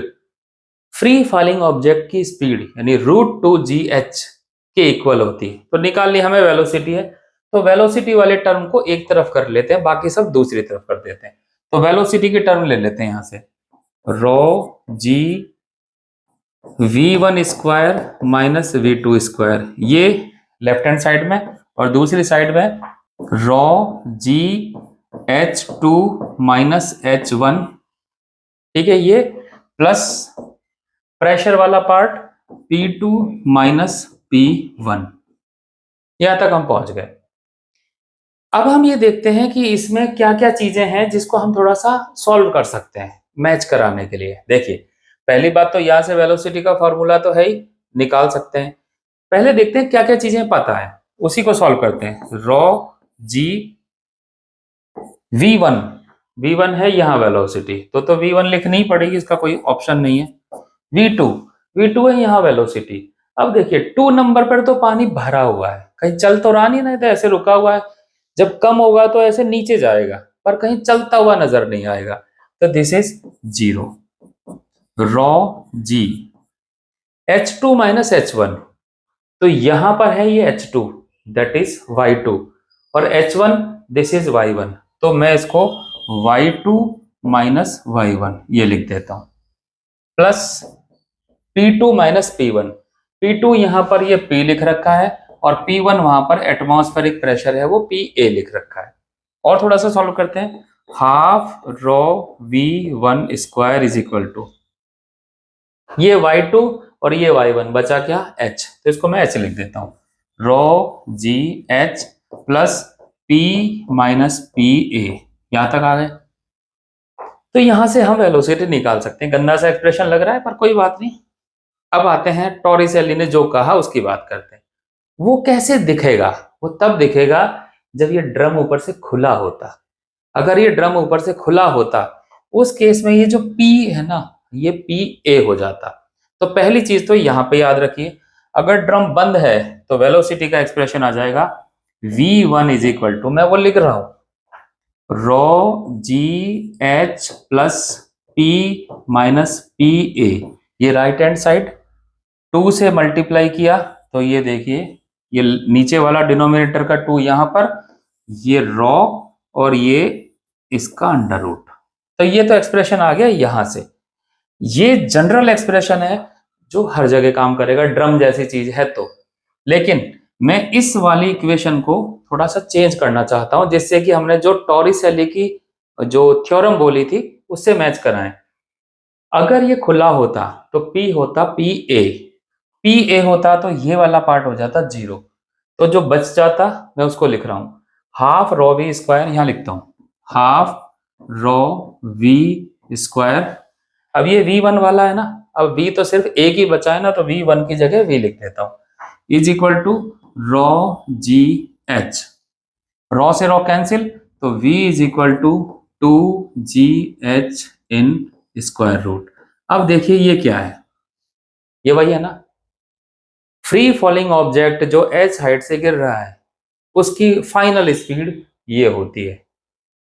फ्री फॉलिंग ऑब्जेक्ट की स्पीड यानी √2gh के इक्वल होती है। तो निकालनी हमें वेलोसिटी है, तो वेलोसिटी वाले टर्म को एक तरफ कर लेते हैं, बाकी सब दूसरी तरफ कर देते हैं। तो वेलोसिटी की टर्म ले लेते हैं यहां से, रॉ जी V1 square minus V2 square, ये लेफ्ट हैंड साइड में, और दूसरी साइड में रॉ GH2 माइनस H1, ठीक है। ये प्लस प्रेशर वाला पार्ट P2 माइनस P1। यहां तक हम पहुंच गए। अब हम ये देखते हैं कि इसमें क्या क्या चीजें हैं जिसको हम थोड़ा सा सॉल्व कर सकते हैं मैच कराने के लिए। देखिए पहली बात तो यहां से वेलोसिटी का फॉर्मूला तो है ही, निकाल सकते हैं। पहले देखते हैं क्या क्या चीजें पता है, उसी को सॉल्व करते हैं। रॉ जी V1 है यहाँ वेलोसिटी, तो V1 लिखनी ही पड़ेगी, इसका कोई ऑप्शन नहीं है। V2 है यहाँ वेलोसिटी। अब देखिए 2 नंबर पर तो पानी भरा हुआ है, कहीं चल तो रहा नहीं तो ऐसे रुका हुआ है। जब कम होगा तो ऐसे नीचे जाएगा, पर कहीं चलता हुआ नजर नहीं आएगा। तो this is 0। Rho g H2 minus H1, तो यहां पर है ये H2, दैट इज Y2, और H1 दिस इज Y1। तो मैं इसको Y2 माइनस Y1 ये लिख देता हूं, plus P2 minus P1। P2 यहां पर ये P लिख रखा है और P1 वहां पर एटमॉस्फेरिक प्रेशर है वो PA लिख रखा है। और थोड़ा सा सॉल्व करते हैं, half rho V1 square is equal to ये Y2 और ये Y1, बचा क्या H, तो इसको मैं H लिख देता हूं, raw GH plus P minus PA। यहां तक आ गए। तो यहां से हम वेलोसिटी निकाल सकते हैं। गंदा सा एक्सप्रेशन लग रहा है पर कोई बात नहीं। अब आते हैं टॉरिसेली ने जो कहा उसकी बात करते हैं। वो कैसे दिखेगा, वो तब दिखेगा जब ये ड्रम ऊपर से खुला होता। अगर ये ड्रम ऊपर से खुला होता उस केस में ये जो P है ना, ये PA हो जाता। तो पहली चीज तो यहां पे याद रखिए, अगर ड्रम बंद है तो वेलोसिटी का एक्सप्रेशन आ जाएगा V1 इज इक्वल टू, मैं वो लिख रहा हूं, raw GH plus P minus PA, ये राइट हैंड साइड, 2 से मल्टीप्लाई किया तो ये देखिए, ये नीचे वाला डिनोमिनेटर का 2 यहाँ पर, ये रॉ और ये इसका अंडर रूट। तो ये तो एक्सप्रेशन आ गया यहां से। ये जनरल एक्सप्रेशन है जो हर जगह काम करेगा, ड्रम जैसी चीज है तो। लेकिन मैं इस वाली इक्वेशन को थोड़ा सा चेंज करना चाहता हूं, जिससे कि हमने जो टॉरिसेली की जो थ्योरम बोली थी उससे मैच कराएं। अगर ये खुला होता तो P होता पी ए होता तो ये वाला पार्ट हो जाता 0। तो जो बच जाता मैं उसको लिख रहा हूं, हाफ रो वी स्क्वायर, यहां लिखता हूं हाफ रो वी स्क्वायर। अब ये V1 वाला है ना, अब V तो सिर्फ एक ही बचा है ना, तो V1 की जगह V लिख देता हूं, is equal to rho g h, rho से रॉ कैंसिल, तो V is equal to 2GH in square root. अब देखिए ये क्या है, ये वही है ना, फ्री फॉलिंग ऑब्जेक्ट जो h हाइट से गिर रहा है उसकी फाइनल स्पीड ये होती है।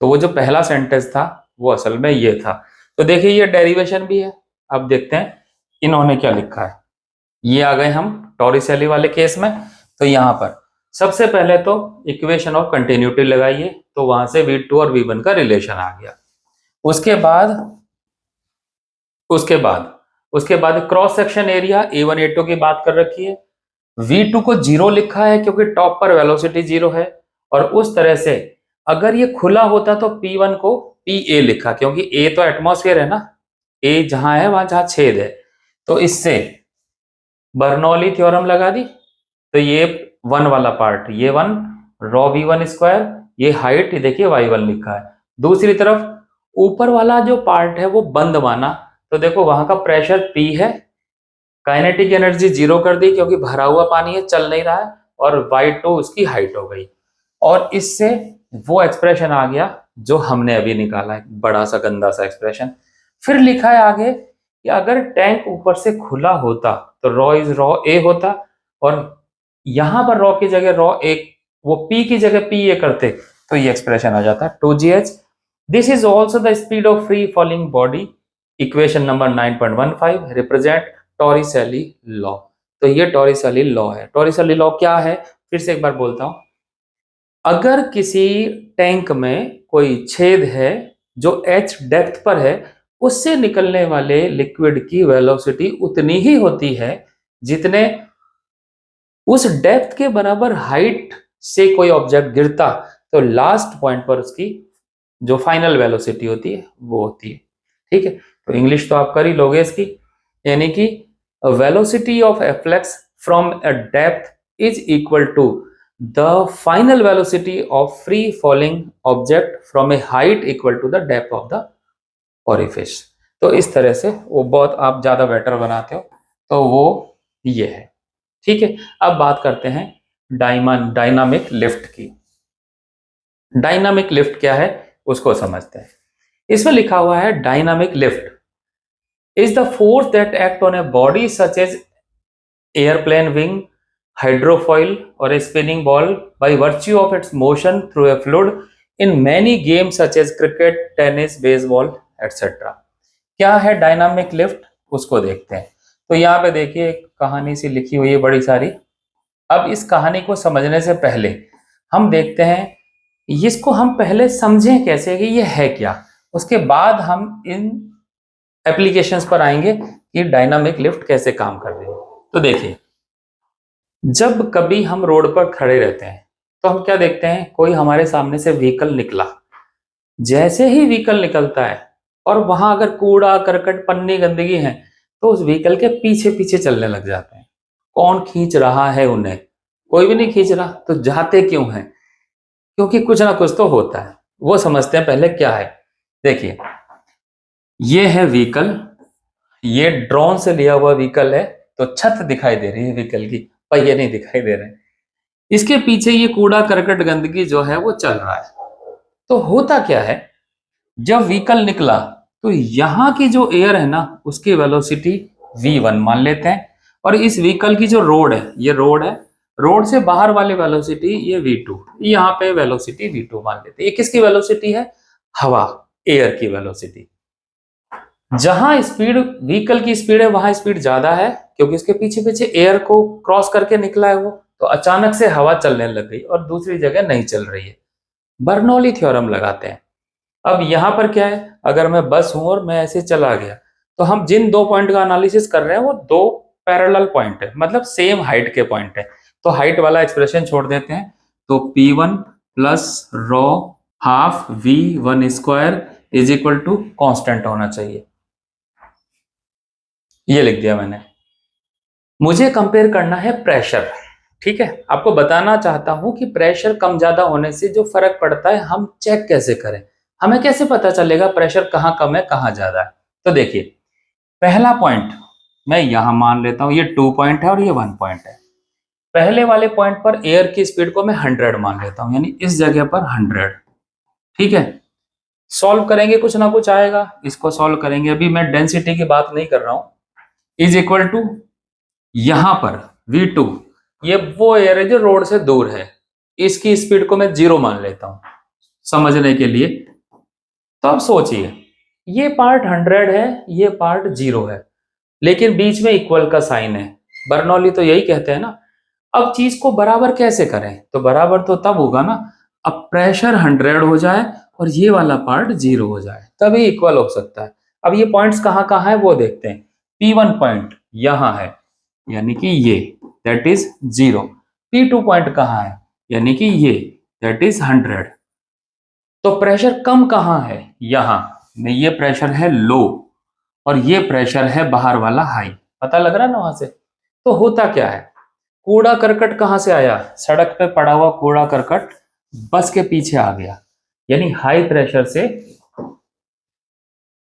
तो वो जो पहला सेंटेंस था वो असल में ये था। तो देखिए ये डेरिवेशन भी है। अब देखते हैं इन्होंने क्या लिखा है। ये आ गए हम टॉरिसेली वाले केस में। तो यहां पर सबसे पहले तो इक्वेशन ऑफ कंटिन्यूटी लगाइए, तो वहां से V2 और V1 का रिलेशन आ गया। उसके बाद उसके बाद cross section area A1 A2 की बात कर रखी है। V2 को 0 लिखा है क्योंकि टॉप पर वेलोसिटी 0 है, और उस तरह से अगर ये खुला होता तो P1 को PA लिखा, क्योंकि A तो एटमॉस्फेयर है ना, A जहां है वहां जहां छेद है। तो इससे बर्नौली थ्योरम लगा दी। तो ये 1 वाला पार्ट, ये 1 रॉ V1 स्क्वायर, ये हाइट देखिए Y1 लिखा है। दूसरी तरफ ऊपर वाला जो पार्ट है वो बंद माना, तो देखो वहां का प्रेशर P है, काइनेटिक एनर्जी 0 कर दी क्योंकि भरा हुआ पानी है, चल नहीं रहा है, और Y2 उसकी हाइट हो गई। और इससे वो एक्सप्रेशन आ गया जो हमने अभी निकाला है, बड़ा सा गंदा सा एक्सप्रेशन। फिर लिखा है आगे कि अगर टैंक ऊपर से खुला होता तो रॉ इज रॉ ए होता, और यहां पर रॉ की जगह रॉ एक, वो पी की जगह पी ए करते तो ये एक्सप्रेशन आ जाता 2GH। This is also the speed of free falling body. Equation number 9.15 represent Torricelli law. तो ये टॉरिसेली लॉ है। टॉरिसेली लॉ क्या है, फिर से एक बार बोलता हूं, अगर किसी टैंक में कोई छेद है जो h डेप्थ पर है, उससे निकलने वाले लिक्विड की वेलोसिटी उतनी ही होती है जितने उस डेप्थ के बराबर हाइट से कोई ऑब्जेक्ट गिरता, तो लास्ट पॉइंट पर उसकी जो फाइनल वेलोसिटी होती है वो होती है। ठीक है, तो इंग्लिश तो आप कर ही लोगे इसकी, यानी कि velocity of efflux from a depth is equal to the final velocity of free falling object from a height equal to the depth of the orifice. तो इस तरह से वो बहुत आप ज्यादा बेटर बनाते हो, तो वो ये है। ठीक है, अब बात करते हैं डायनामिक लिफ्ट की। डायनामिक लिफ्ट क्या है उसको समझते हैं। इसमें लिखा हुआ है dynamic lift is the force that act on a body such as airplane wing, hydrofoil or a spinning ball by virtue of its motion through a fluid in many games such as cricket, tennis, baseball, etc. क्या है डायनामिक लिफ्ट उसको देखते हैं। तो यहाँ पे देखिए एक कहानी सी लिखी हुई है बड़ी सारी। अब इस कहानी को समझने से पहले हम देखते हैं इसको हम पहले समझें कैसे कि ये है क्या, उसके बाद हम इन एप्लीकेशंस पर आएंगे कि डायनामिक लिफ्ट कैसे काम कर रही है। तो देखिए, जब कभी हम रोड पर खड़े रहते हैं तो हम क्या देखते हैं, कोई हमारे सामने से व्हीकल निकला, जैसे ही व्हीकल निकलता है और वहां अगर कूड़ा करकट पन्नी गंदगी है तो उस व्हीकल के पीछे पीछे चलने लग जाते हैं। कौन खींच रहा है उन्हें, कोई भी नहीं खींच रहा, तो जाते क्यों हैं, क्योंकि कुछ ना कुछ तो होता है। वो समझते हैं पहले क्या है। देखिए ये है व्हीकल, ये ड्रोन से लिया हुआ व्हीकल है, तो छत दिखाई दे रही है व्हीकल की, पहिए नहीं दिखाई दे रहे हैं। इसके पीछे ये कूड़ा करकट गंदगी जो है वो चल रहा है। तो होता क्या है, जब व्हीकल निकला तो यहां की जो एयर है ना उसकी वेलोसिटी v1 मान लेते हैं, और इस व्हीकल की जो रोड है, ये रोड है, रोड से बाहर वाली वेलोसिटी ये v2, यहाँ पे वेलोसिटी v2 मान लेते हैं। ये किसकी वेलोसिटी है, हवा, एयर की वेलोसिटी। जहां स्पीड व्हीकल की स्पीड है वहां स्पीड ज्यादा है, क्योंकि इसके पीछे पीछे एयर को क्रॉस करके निकला है वो, तो अचानक से हवा चलने लग गई और दूसरी जगह नहीं चल रही है। बर्नौली थ्योरम लगाते हैं। अब यहाँ पर क्या है, अगर मैं बस हूं और मैं ऐसे चला गया, तो हम जिन दो पॉइंट का एनालिसिस कर रहे हैं वो दो पैरेलल पॉइंट है, मतलब सेम हाइट के पॉइंट है। तो हाइट वाला एक्सप्रेशन छोड़ देते हैं, तो P1 plus rho half V1 square is equal to constant होना चाहिए। ये लिख दिया मैंने। मुझे कंपेयर करना है प्रेशर, ठीक है। आपको बताना चाहता हूं कि प्रेशर कम ज्यादा होने से जो फर्क पड़ता है हम चेक कैसे करें, हमें कैसे पता चलेगा प्रेशर कहाँ कम है कहाँ ज्यादा है। तो देखिए, पहला पॉइंट मैं यहां मान लेता हूं, ये 2 पॉइंट है और ये 1 पॉइंट है। पहले वाले पॉइंट पर एयर की स्पीड को मैं 100 मान लेता हूं, यानी इस जगह पर 100, ठीक है। सॉल्व करेंगे कुछ ना कुछ आएगा, इसको सॉल्व करेंगे। अभी मैं डेंसिटी की बात नहीं कर रहा हूं। इज इक्वल टू यहां पर V2, ये वो एयर है जो रोड से दूर है, इसकी स्पीड को मैं 0 मान लेता हूं समझने के लिए। तो अब सोचिए, ये पार्ट 100 है, ये पार्ट 0 है, लेकिन बीच में इक्वल का साइन है। बर्नौली तो यही कहते हैं ना। अब चीज को बराबर कैसे करें, तो बराबर तो तब होगा ना, अब प्रेशर 100 हो जाए और ये वाला पार्ट 0 हो जाए, तभी इक्वल हो सकता है। अब ये पॉइंट्स कहाँ कहाँ है वो देखते हैं। P1 पॉइंट यहां है, यानी कि ये, दैट इज 0। P2 पॉइंट कहाँ है, यानी कि ये, दैट इज 100। तो प्रेशर कम कहाँ है, यहां में, ये प्रेशर है लो और ये प्रेशर है बाहर वाला हाई। पता लग रहा है ना वहां से। तो होता क्या है, कूड़ा करकट कहां से आया, सड़क पे पड़ा हुआ कूड़ा करकट बस के पीछे आ गया, यानी हाई प्रेशर से,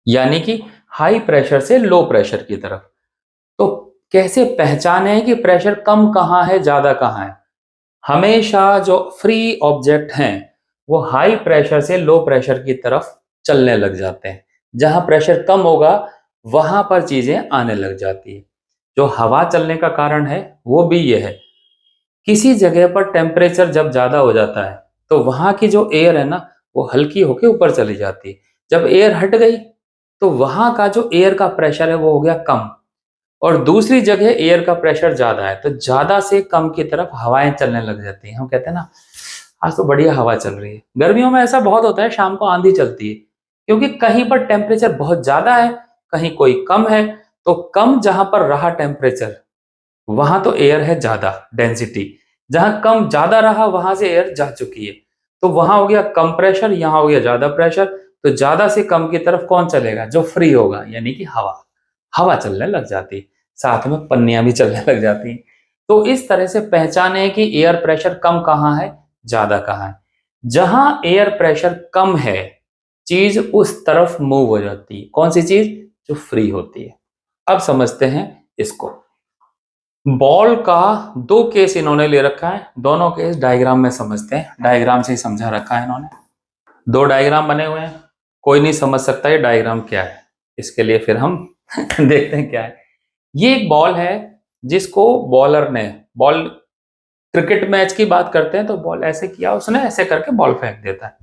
यानी कि हाई प्रेशर से लो प्रेशर की तरफ। तो कैसे पहचाने कि प्रेशर कम कहाँ है ज्यादा कहाँ है। हमेशा जो फ्री ऑब्जेक्ट हैं वो हाई प्रेशर से लो प्रेशर की तरफ चलने लग जाते हैं। जहां प्रेशर कम होगा वहां पर चीजें आने लग जाती है। जो हवा चलने का कारण है वो भी ये है, किसी जगह पर टेम्परेचर जब ज्यादा हो जाता है तो वहां की जो एयर है ना वो हल्की होकर ऊपर चली जाती है। जब एयर हट गई तो वहां का जो एयर का प्रेशर है वो हो गया कम, और दूसरी जगह एयर का प्रेशर ज्यादा है, तो ज्यादा से कम की तरफ हवाएं चलने लग जाती हैं। हम कहते हैं ना आज तो बढ़िया हवा चल रही है। गर्मियों में ऐसा बहुत होता है, शाम को आंधी चलती है, क्योंकि कहीं पर टेम्परेचर बहुत ज्यादा है, कहीं कोई कम है। तो कम जहां पर रहा टेम्परेचर वहां तो एयर है ज्यादा डेंसिटी, जहां कम ज्यादा रहा वहां से एयर जा चुकी है, तो वहां हो गया कम प्रेशर, यहां हो गया ज्यादा प्रेशर। तो ज्यादा से कम की तरफ कौन चलेगा, जो फ्री होगा, यानी कि हवा। हवा चलने लग जाती है, साथ में पन्नियां भी चलने लग जाती हैं। तो इस तरह से पहचाने कि एयर प्रेशर कम कहाँ है ज्यादा कहाँ है। जहां एयर प्रेशर कम है चीज उस तरफ मूव हो जाती है। कौन सी चीज, जो फ्री होती है। अब समझते हैं इसको। बॉल का दो केस इन्होंने ले रखा है, दोनों केस डायग्राम में समझते हैं। डायग्राम से ही समझा रखा है इन्होंने। दो डायग्राम बने हुए हैं, कोई नहीं समझ सकता ये डायग्राम क्या है, इसके लिए फिर हम देखते हैं क्या है। ये एक बॉल है जिसको बॉलर ने, बॉल क्रिकेट मैच की बात करते हैं तो बॉल ऐसे किया, उसने ऐसे करके बॉल फेंक देता है।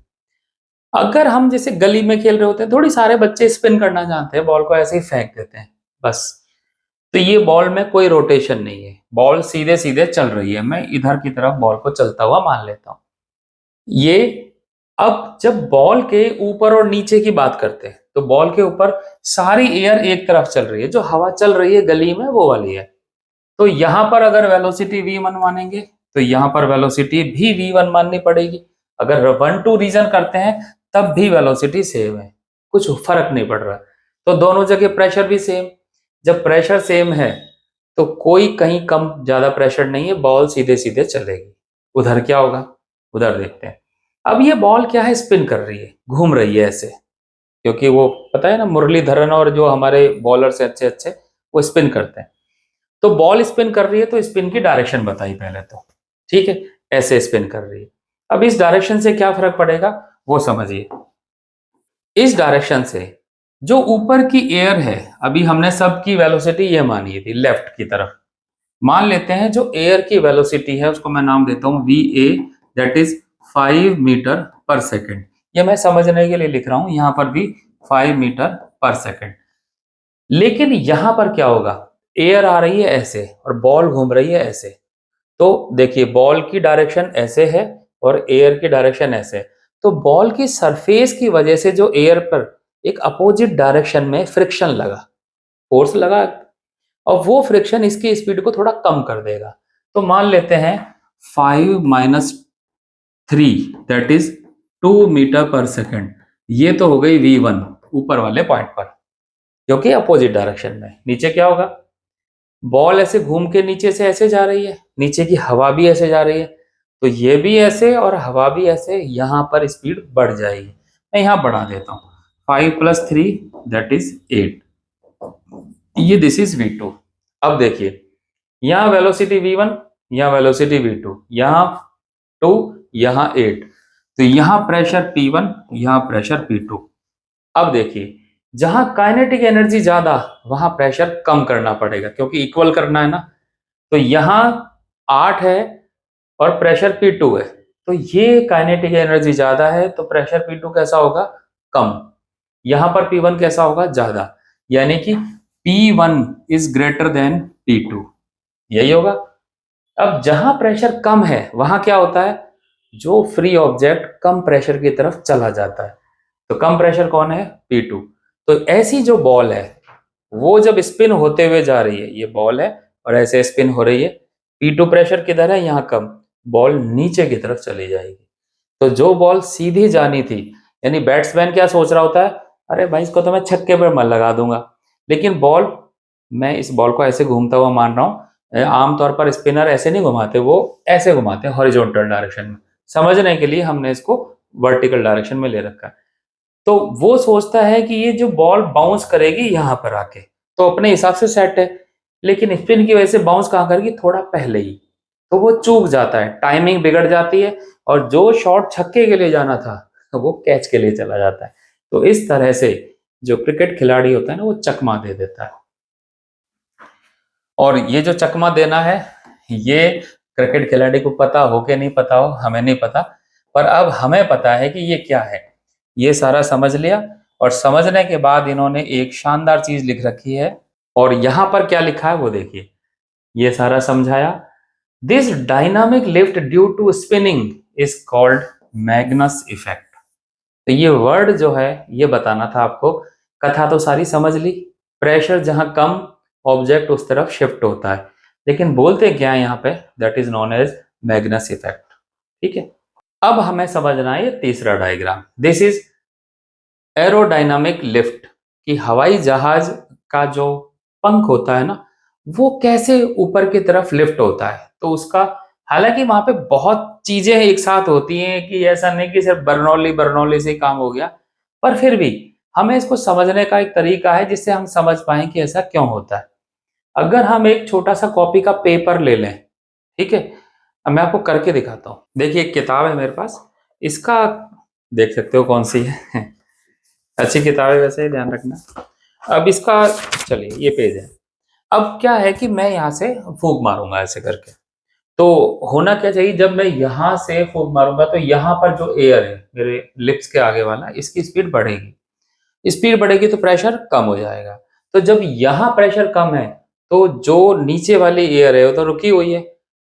अगर हम जैसे गली में खेल रहे होते हैं, थोड़ी सारे बच्चे स्पिन करना जानते हैं, बॉल को ऐसे ही फेंक देते हैं बस। तो ये बॉल में कोई रोटेशन नहीं है, बॉल सीधे सीधे चल रही है। मैं इधर की तरफ बॉल को चलता हुआ मान लेता हूं ये। अब जब बॉल के ऊपर और नीचे की बात करते हैं तो बॉल के ऊपर सारी एयर एक तरफ चल रही है, जो हवा चल रही है गली में वो वाली है। तो यहां पर अगर वेलोसिटी v1 मानेंगे तो यहां पर वेलोसिटी भी v1 माननी पड़ेगी। अगर 1-2 रीजन करते हैं तब भी वेलोसिटी सेम है, कुछ फर्क नहीं पड़ रहा। तो दोनों जगह प्रेशर भी सेम। जब प्रेशर सेम है तो कोई कहीं कम ज्यादा प्रेशर नहीं है, बॉल सीधे सीधे चलेगी। उधर क्या होगा, उधर देखते हैं। अब ये बॉल क्या है, स्पिन कर रही है, घूम रही है ऐसे, क्योंकि वो पता है ना मुरलीधरन और जो हमारे बॉलर से अच्छे अच्छे वो स्पिन करते हैं। तो बॉल स्पिन कर रही है तो स्पिन की डायरेक्शन बताई पहले तो, ठीक है, ऐसे स्पिन कर रही है। अब इस डायरेक्शन से क्या फर्क पड़ेगा वो समझिए। इस डायरेक्शन से जो ऊपर की एयर है, अभी हमने सबकी वेलोसिटी ये मानी थी लेफ्ट की तरफ, मान लेते हैं जो एयर की वेलोसिटी है उसको मैं नाम देता हूं VA, दैट इज 5 मीटर पर सेकेंड। ये मैं समझने के लिए लिख रहा हूं, यहां पर भी 5 मीटर पर सेकेंड। लेकिन यहां पर क्या होगा, एयर आ रही है ऐसे और बॉल घूम रही है ऐसे, तो देखिए बॉल की डायरेक्शन ऐसे है और एयर की डायरेक्शन ऐसे है। तो बॉल की सरफेस की वजह से जो एयर पर एक अपोजिट डायरेक्शन में फ्रिक्शन लगा, फोर्स लगा, और वो फ्रिक्शन इसकी स्पीड को थोड़ा कम कर देगा। तो मान लेते हैं 5 - 3 दैट इज 2 मीटर पर सेकेंड। ये तो हो गई v1 ऊपर वाले पॉइंट पर, क्योंकि अपोजिट डायरेक्शन में। नीचे क्या होगा, बॉल ऐसे घूम के नीचे से ऐसे जा रही है, नीचे की हवा भी ऐसे जा रही है, तो ये भी ऐसे और हवा भी ऐसे, यहां पर स्पीड बढ़ जाएगी। मैं यहां बढ़ा देता हूं, 5 + 3 दैट इज 8। ये दिस इज v2। अब देखिए यहाँ वेलोसिटी v1, यहाँ वेलोसिटी v2, यहाँ 2, यहाँ 8, तो यहाँ प्रेशर p1, यहाँ प्रेशर p2। अब देखिए जहां काइनेटिक एनर्जी ज्यादा वहां प्रेशर कम करना पड़ेगा, क्योंकि इक्वल करना है ना। तो यहाँ 8 है और प्रेशर p2 है, तो ये काइनेटिक एनर्जी ज्यादा है, तो प्रेशर p2 कैसा होगा, कम। यहाँ पर p1 कैसा होगा, ज्यादा, यानी कि p1 is greater than p2, यही होगा। अब जहां प्रेशर कम है वहां क्या होता है, जो फ्री ऑब्जेक्ट कम प्रेशर की तरफ चला जाता है, तो कम प्रेशर कौन है, P2। तो ऐसी जो बॉल है वो जब स्पिन होते हुए जा रही है, ये बॉल है और ऐसे स्पिन हो रही है, P2 प्रेशर किधर है, यहाँ कम, बॉल नीचे की तरफ चली जाएगी। तो जो बॉल सीधी जानी थी, यानी बैट्समैन क्या सोच रहा होता है, अरे भाई इसको तो मैं छक्के पर मत लगा दूंगा, लेकिन बॉल, मैं इस बॉल को ऐसे घूमता हुआ मान रहा हूँ, आमतौर पर स्पिनर ऐसे नहीं घुमाते, वो ऐसे घुमाते हैं हॉरिजॉन्टल डायरेक्शन में। समझने के लिए हमने इसको वर्टिकल डायरेक्शन में ले रखा है। तो वो सोचता है कि ये जो बॉल बाउंस करेगी यहाँ पर आके, तो अपने हिसाब से सेट है, लेकिन स्पिन की वजह से बाउंस कहाँ करेगी, थोड़ा पहले ही, तो वो चूक जाता है, टाइमिंग बिगड़ जाती है, और जो शॉट छक्के के लिए जाना था वो कैच के लिए चला जाता है। तो इस तरह से जो क्रिकेट खिलाड़ी होता है ना, वो चकमा दे देता है। और ये जो चकमा देना है, ये क्रिकेट खिलाड़ी को पता हो कि नहीं पता हो, हमें नहीं पता, पर अब हमें पता है कि ये क्या है। ये सारा समझ लिया, और समझने के बाद इन्होंने एक शानदार चीज लिख रखी है, और यहां पर क्या लिखा है वो देखिए। ये सारा समझाया, this dynamic lift due to spinning is called Magnus effect. तो ये वर्ड जो है ये बताना था आपको। कथा तो सारी समझ ली, प्रेशर जहां कम, ऑब्जेक्ट उस तरफ शिफ्ट होता है, लेकिन बोलते क्या है यहाँ पे, that is known as Magnus effect. ठीक है, अब हमें समझना है ये तीसरा diagram. This is aerodynamic lift, कि हवाई जहाज का जो पंख होता है ना, वो कैसे ऊपर की तरफ लिफ्ट होता है। तो उसका, हालांकि वहां पे बहुत चीजें एक साथ होती हैं, कि ऐसा नहीं कि सिर्फ बर्नौली बर्नौली से ही काम हो गया, पर फिर भी हमें इसको समझने का एक तरीका है जिससे हम समझ पाए कि ऐसा क्यों होता है। अगर हम एक छोटा सा कॉपी का पेपर ले लें, ठीक है, अब मैं आपको करके दिखाता हूँ। देखिए एक किताब है मेरे पास, इसका देख सकते हो कौन सी है अच्छी किताब है वैसे, ध्यान रखना। अब इसका, चलिए ये पेज है। अब क्या है कि मैं यहाँ से फूंक मारूंगा ऐसे करके, तो होना क्या चाहिए, जब मैं यहाँ से फूंक मारूंगा तो यहाँ पर जो एयर है मेरे लिप्स के आगे वाला, इसकी स्पीड बढ़ेगी, स्पीड बढ़ेगी तो प्रेशर कम हो जाएगा। तो जब यहाँ प्रेशर कम है, तो जो नीचे वाली एयर है वो तो रुकी हुई है,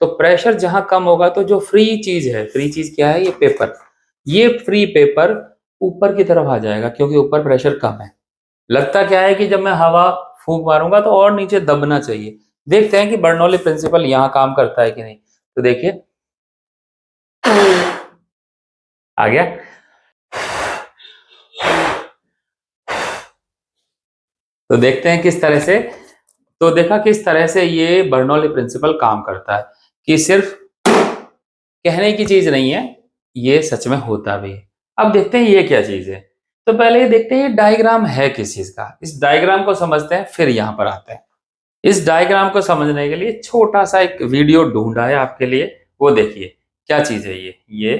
तो प्रेशर जहां कम होगा तो जो फ्री चीज है, फ्री चीज क्या है, ये पेपर, ये फ्री पेपर ऊपर की तरफ आ जाएगा, क्योंकि ऊपर प्रेशर कम है। लगता क्या है कि जब मैं हवा फूंक मारूंगा तो और नीचे दबना चाहिए। देखते हैं कि बर्नौली प्रिंसिपल यहाँ काम करता है कि नहीं। तो देखिए आ गया। तो देखते हैं किस तरह से, तो देखा किस तरह से ये बर्नौली प्रिंसिपल काम करता है, कि सिर्फ कहने की चीज नहीं है, ये सच में होता भी है। अब देखते हैं ये क्या चीज है। तो पहले ये देखते हैं ये डायग्राम है किस चीज का, इस डायग्राम को समझते हैं, फिर यहां पर आते हैं। इस डायग्राम को समझने के लिए छोटा सा एक वीडियो ढूंढा है आपके लिए, वो देखिए क्या चीज है ये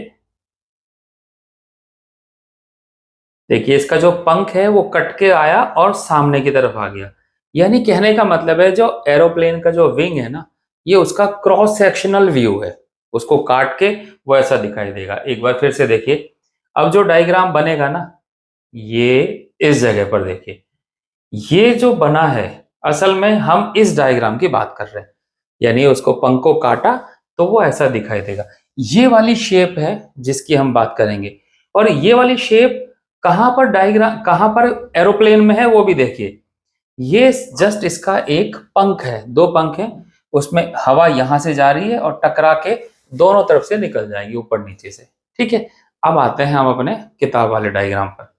देखिए, इसका जो पंख है वो कट के आया और सामने की तरफ आ गया। यानी कहने का मतलब है, जो एरोप्लेन का जो विंग है ना, ये उसका क्रॉस सेक्शनल व्यू है, उसको काट के वो ऐसा दिखाई देगा। एक बार फिर से देखिए, अब जो डायग्राम बनेगा ना, ये इस जगह पर देखिए, ये जो बना है, असल में हम इस डायग्राम की बात कर रहे हैं, यानी उसको पंख को काटा तो वो ऐसा दिखाई देगा। ये वाली शेप है जिसकी हम बात करेंगे, और ये वाली शेप कहां पर डायग्राम, कहां पर एरोप्लेन में है वो भी देखिए। ये जस्ट इसका एक पंख है, दो पंख हैं, उसमें हवा यहां से जा रही है और टकरा के दोनों तरफ से निकल जाएगी, ऊपर नीचे से। ठीक है, अब आते हैं हम अपने किताब वाले डायग्राम पर।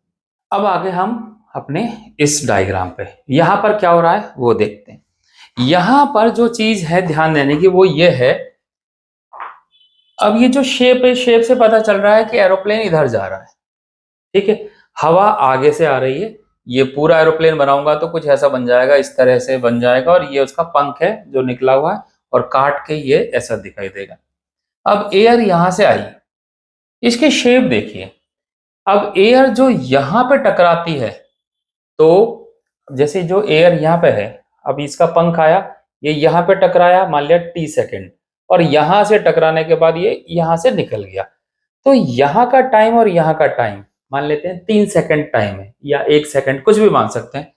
अब आगे हम अपने इस डायग्राम पे, यहां पर क्या हो रहा है वो देखते हैं। यहां पर जो चीज है ध्यान देने की वो ये है, अब ये जो शेप है, शेप से पता चल रहा है कि एरोप्लेन इधर जा रहा है। ठीक है, हवा आगे से आ रही है, ये पूरा एरोप्लेन बनाऊंगा तो कुछ ऐसा बन जाएगा, इस तरह से बन जाएगा, और ये उसका पंख है जो निकला हुआ है, और काट के ये ऐसा दिखाई देगा। अब एयर यहां से आई, इसकी शेप देखिए। अब एयर जो यहां पे टकराती है, तो जैसे जो एयर यहाँ पे है, अब इसका पंख आया, ये यहाँ पे टकराया, मान लिया टी सेकेंड, और यहां से टकराने के बाद ये यहां से निकल गया। तो यहाँ का टाइम और यहाँ का टाइम मान लेते हैं 3 सेकंड टाइम है, या 1 सेकंड, कुछ भी मान सकते हैं।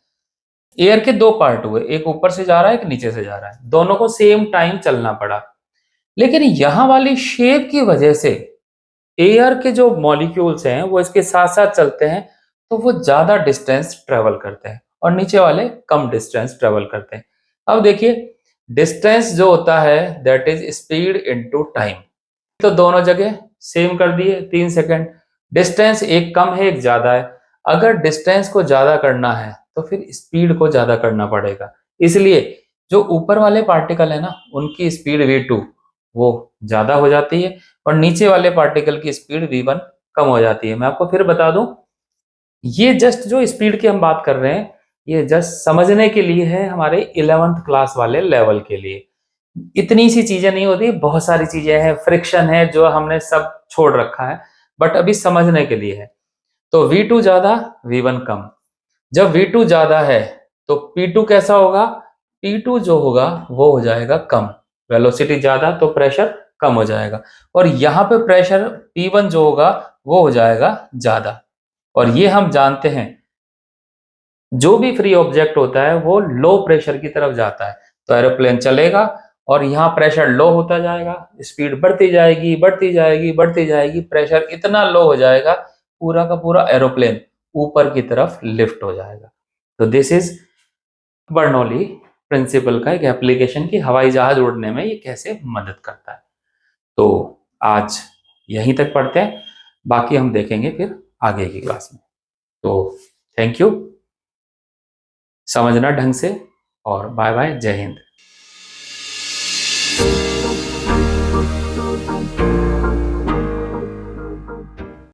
एयर के दो पार्ट हुए, एक ऊपर से जा रहा है, एक नीचे से जा रहा है, दोनों को सेम टाइम चलना पड़ा। लेकिन यहाँ वाली शेप की वजह से एयर के जो मॉलिक्यूल्स हैं वो इसके साथ साथ चलते हैं, तो वो ज्यादा डिस्टेंस ट्रेवल करते हैं, और नीचे वाले कम डिस्टेंस ट्रेवल करते हैं। अब देखिए, डिस्टेंस जो होता है that is speed into time, तो दोनों जगह सेम कर दिए 3 सेकंड। डिस्टेंस एक कम है एक ज्यादा है, अगर डिस्टेंस को ज्यादा करना है तो फिर स्पीड को ज्यादा करना पड़ेगा। इसलिए जो ऊपर वाले पार्टिकल है ना, उनकी स्पीड v2 वो ज्यादा हो जाती है, और नीचे वाले पार्टिकल की स्पीड v1 कम हो जाती है। मैं आपको फिर बता दूं, ये जस्ट जो स्पीड की हम बात कर रहे हैं, ये जस्ट समझने के लिए है, हमारे 11th क्लास वाले लेवल के लिए। इतनी सी चीजें नहीं होती, बहुत सारी चीजें हैं, फ्रिक्शन है जो हमने सब छोड़ रखा है, बट अभी समझने के लिए है। तो v2 ज्यादा, v1 कम। जब v2 ज्यादा है तो p2 कैसा होगा, p2 जो होगा वो हो जाएगा कम। वेलोसिटी ज्यादा तो प्रेशर कम हो जाएगा, और यहाँ पे प्रेशर p1 जो होगा वो हो जाएगा ज्यादा। और ये हम जानते हैं, जो भी फ्री ऑब्जेक्ट होता है वो लो प्रेशर की तरफ जाता है, तो एरोप्लेन चलेगा और यहाँ प्रेशर लो होता जाएगा, स्पीड बढ़ती जाएगी बढ़ती जाएगी बढ़ती जाएगी, प्रेशर इतना लो हो जाएगा पूरा का पूरा एरोप्लेन ऊपर की तरफ लिफ्ट हो जाएगा। तो दिस इज बर्नौली प्रिंसिपल का एक एप्लीकेशन की हवाई जहाज उड़ने में ये कैसे मदद करता है। तो आज यहीं तक पढ़ते हैं, बाकी हम देखेंगे फिर आगे की क्लास में। तो थैंक यू, समझना ढंग से, और बाय बाय, जय हिंद।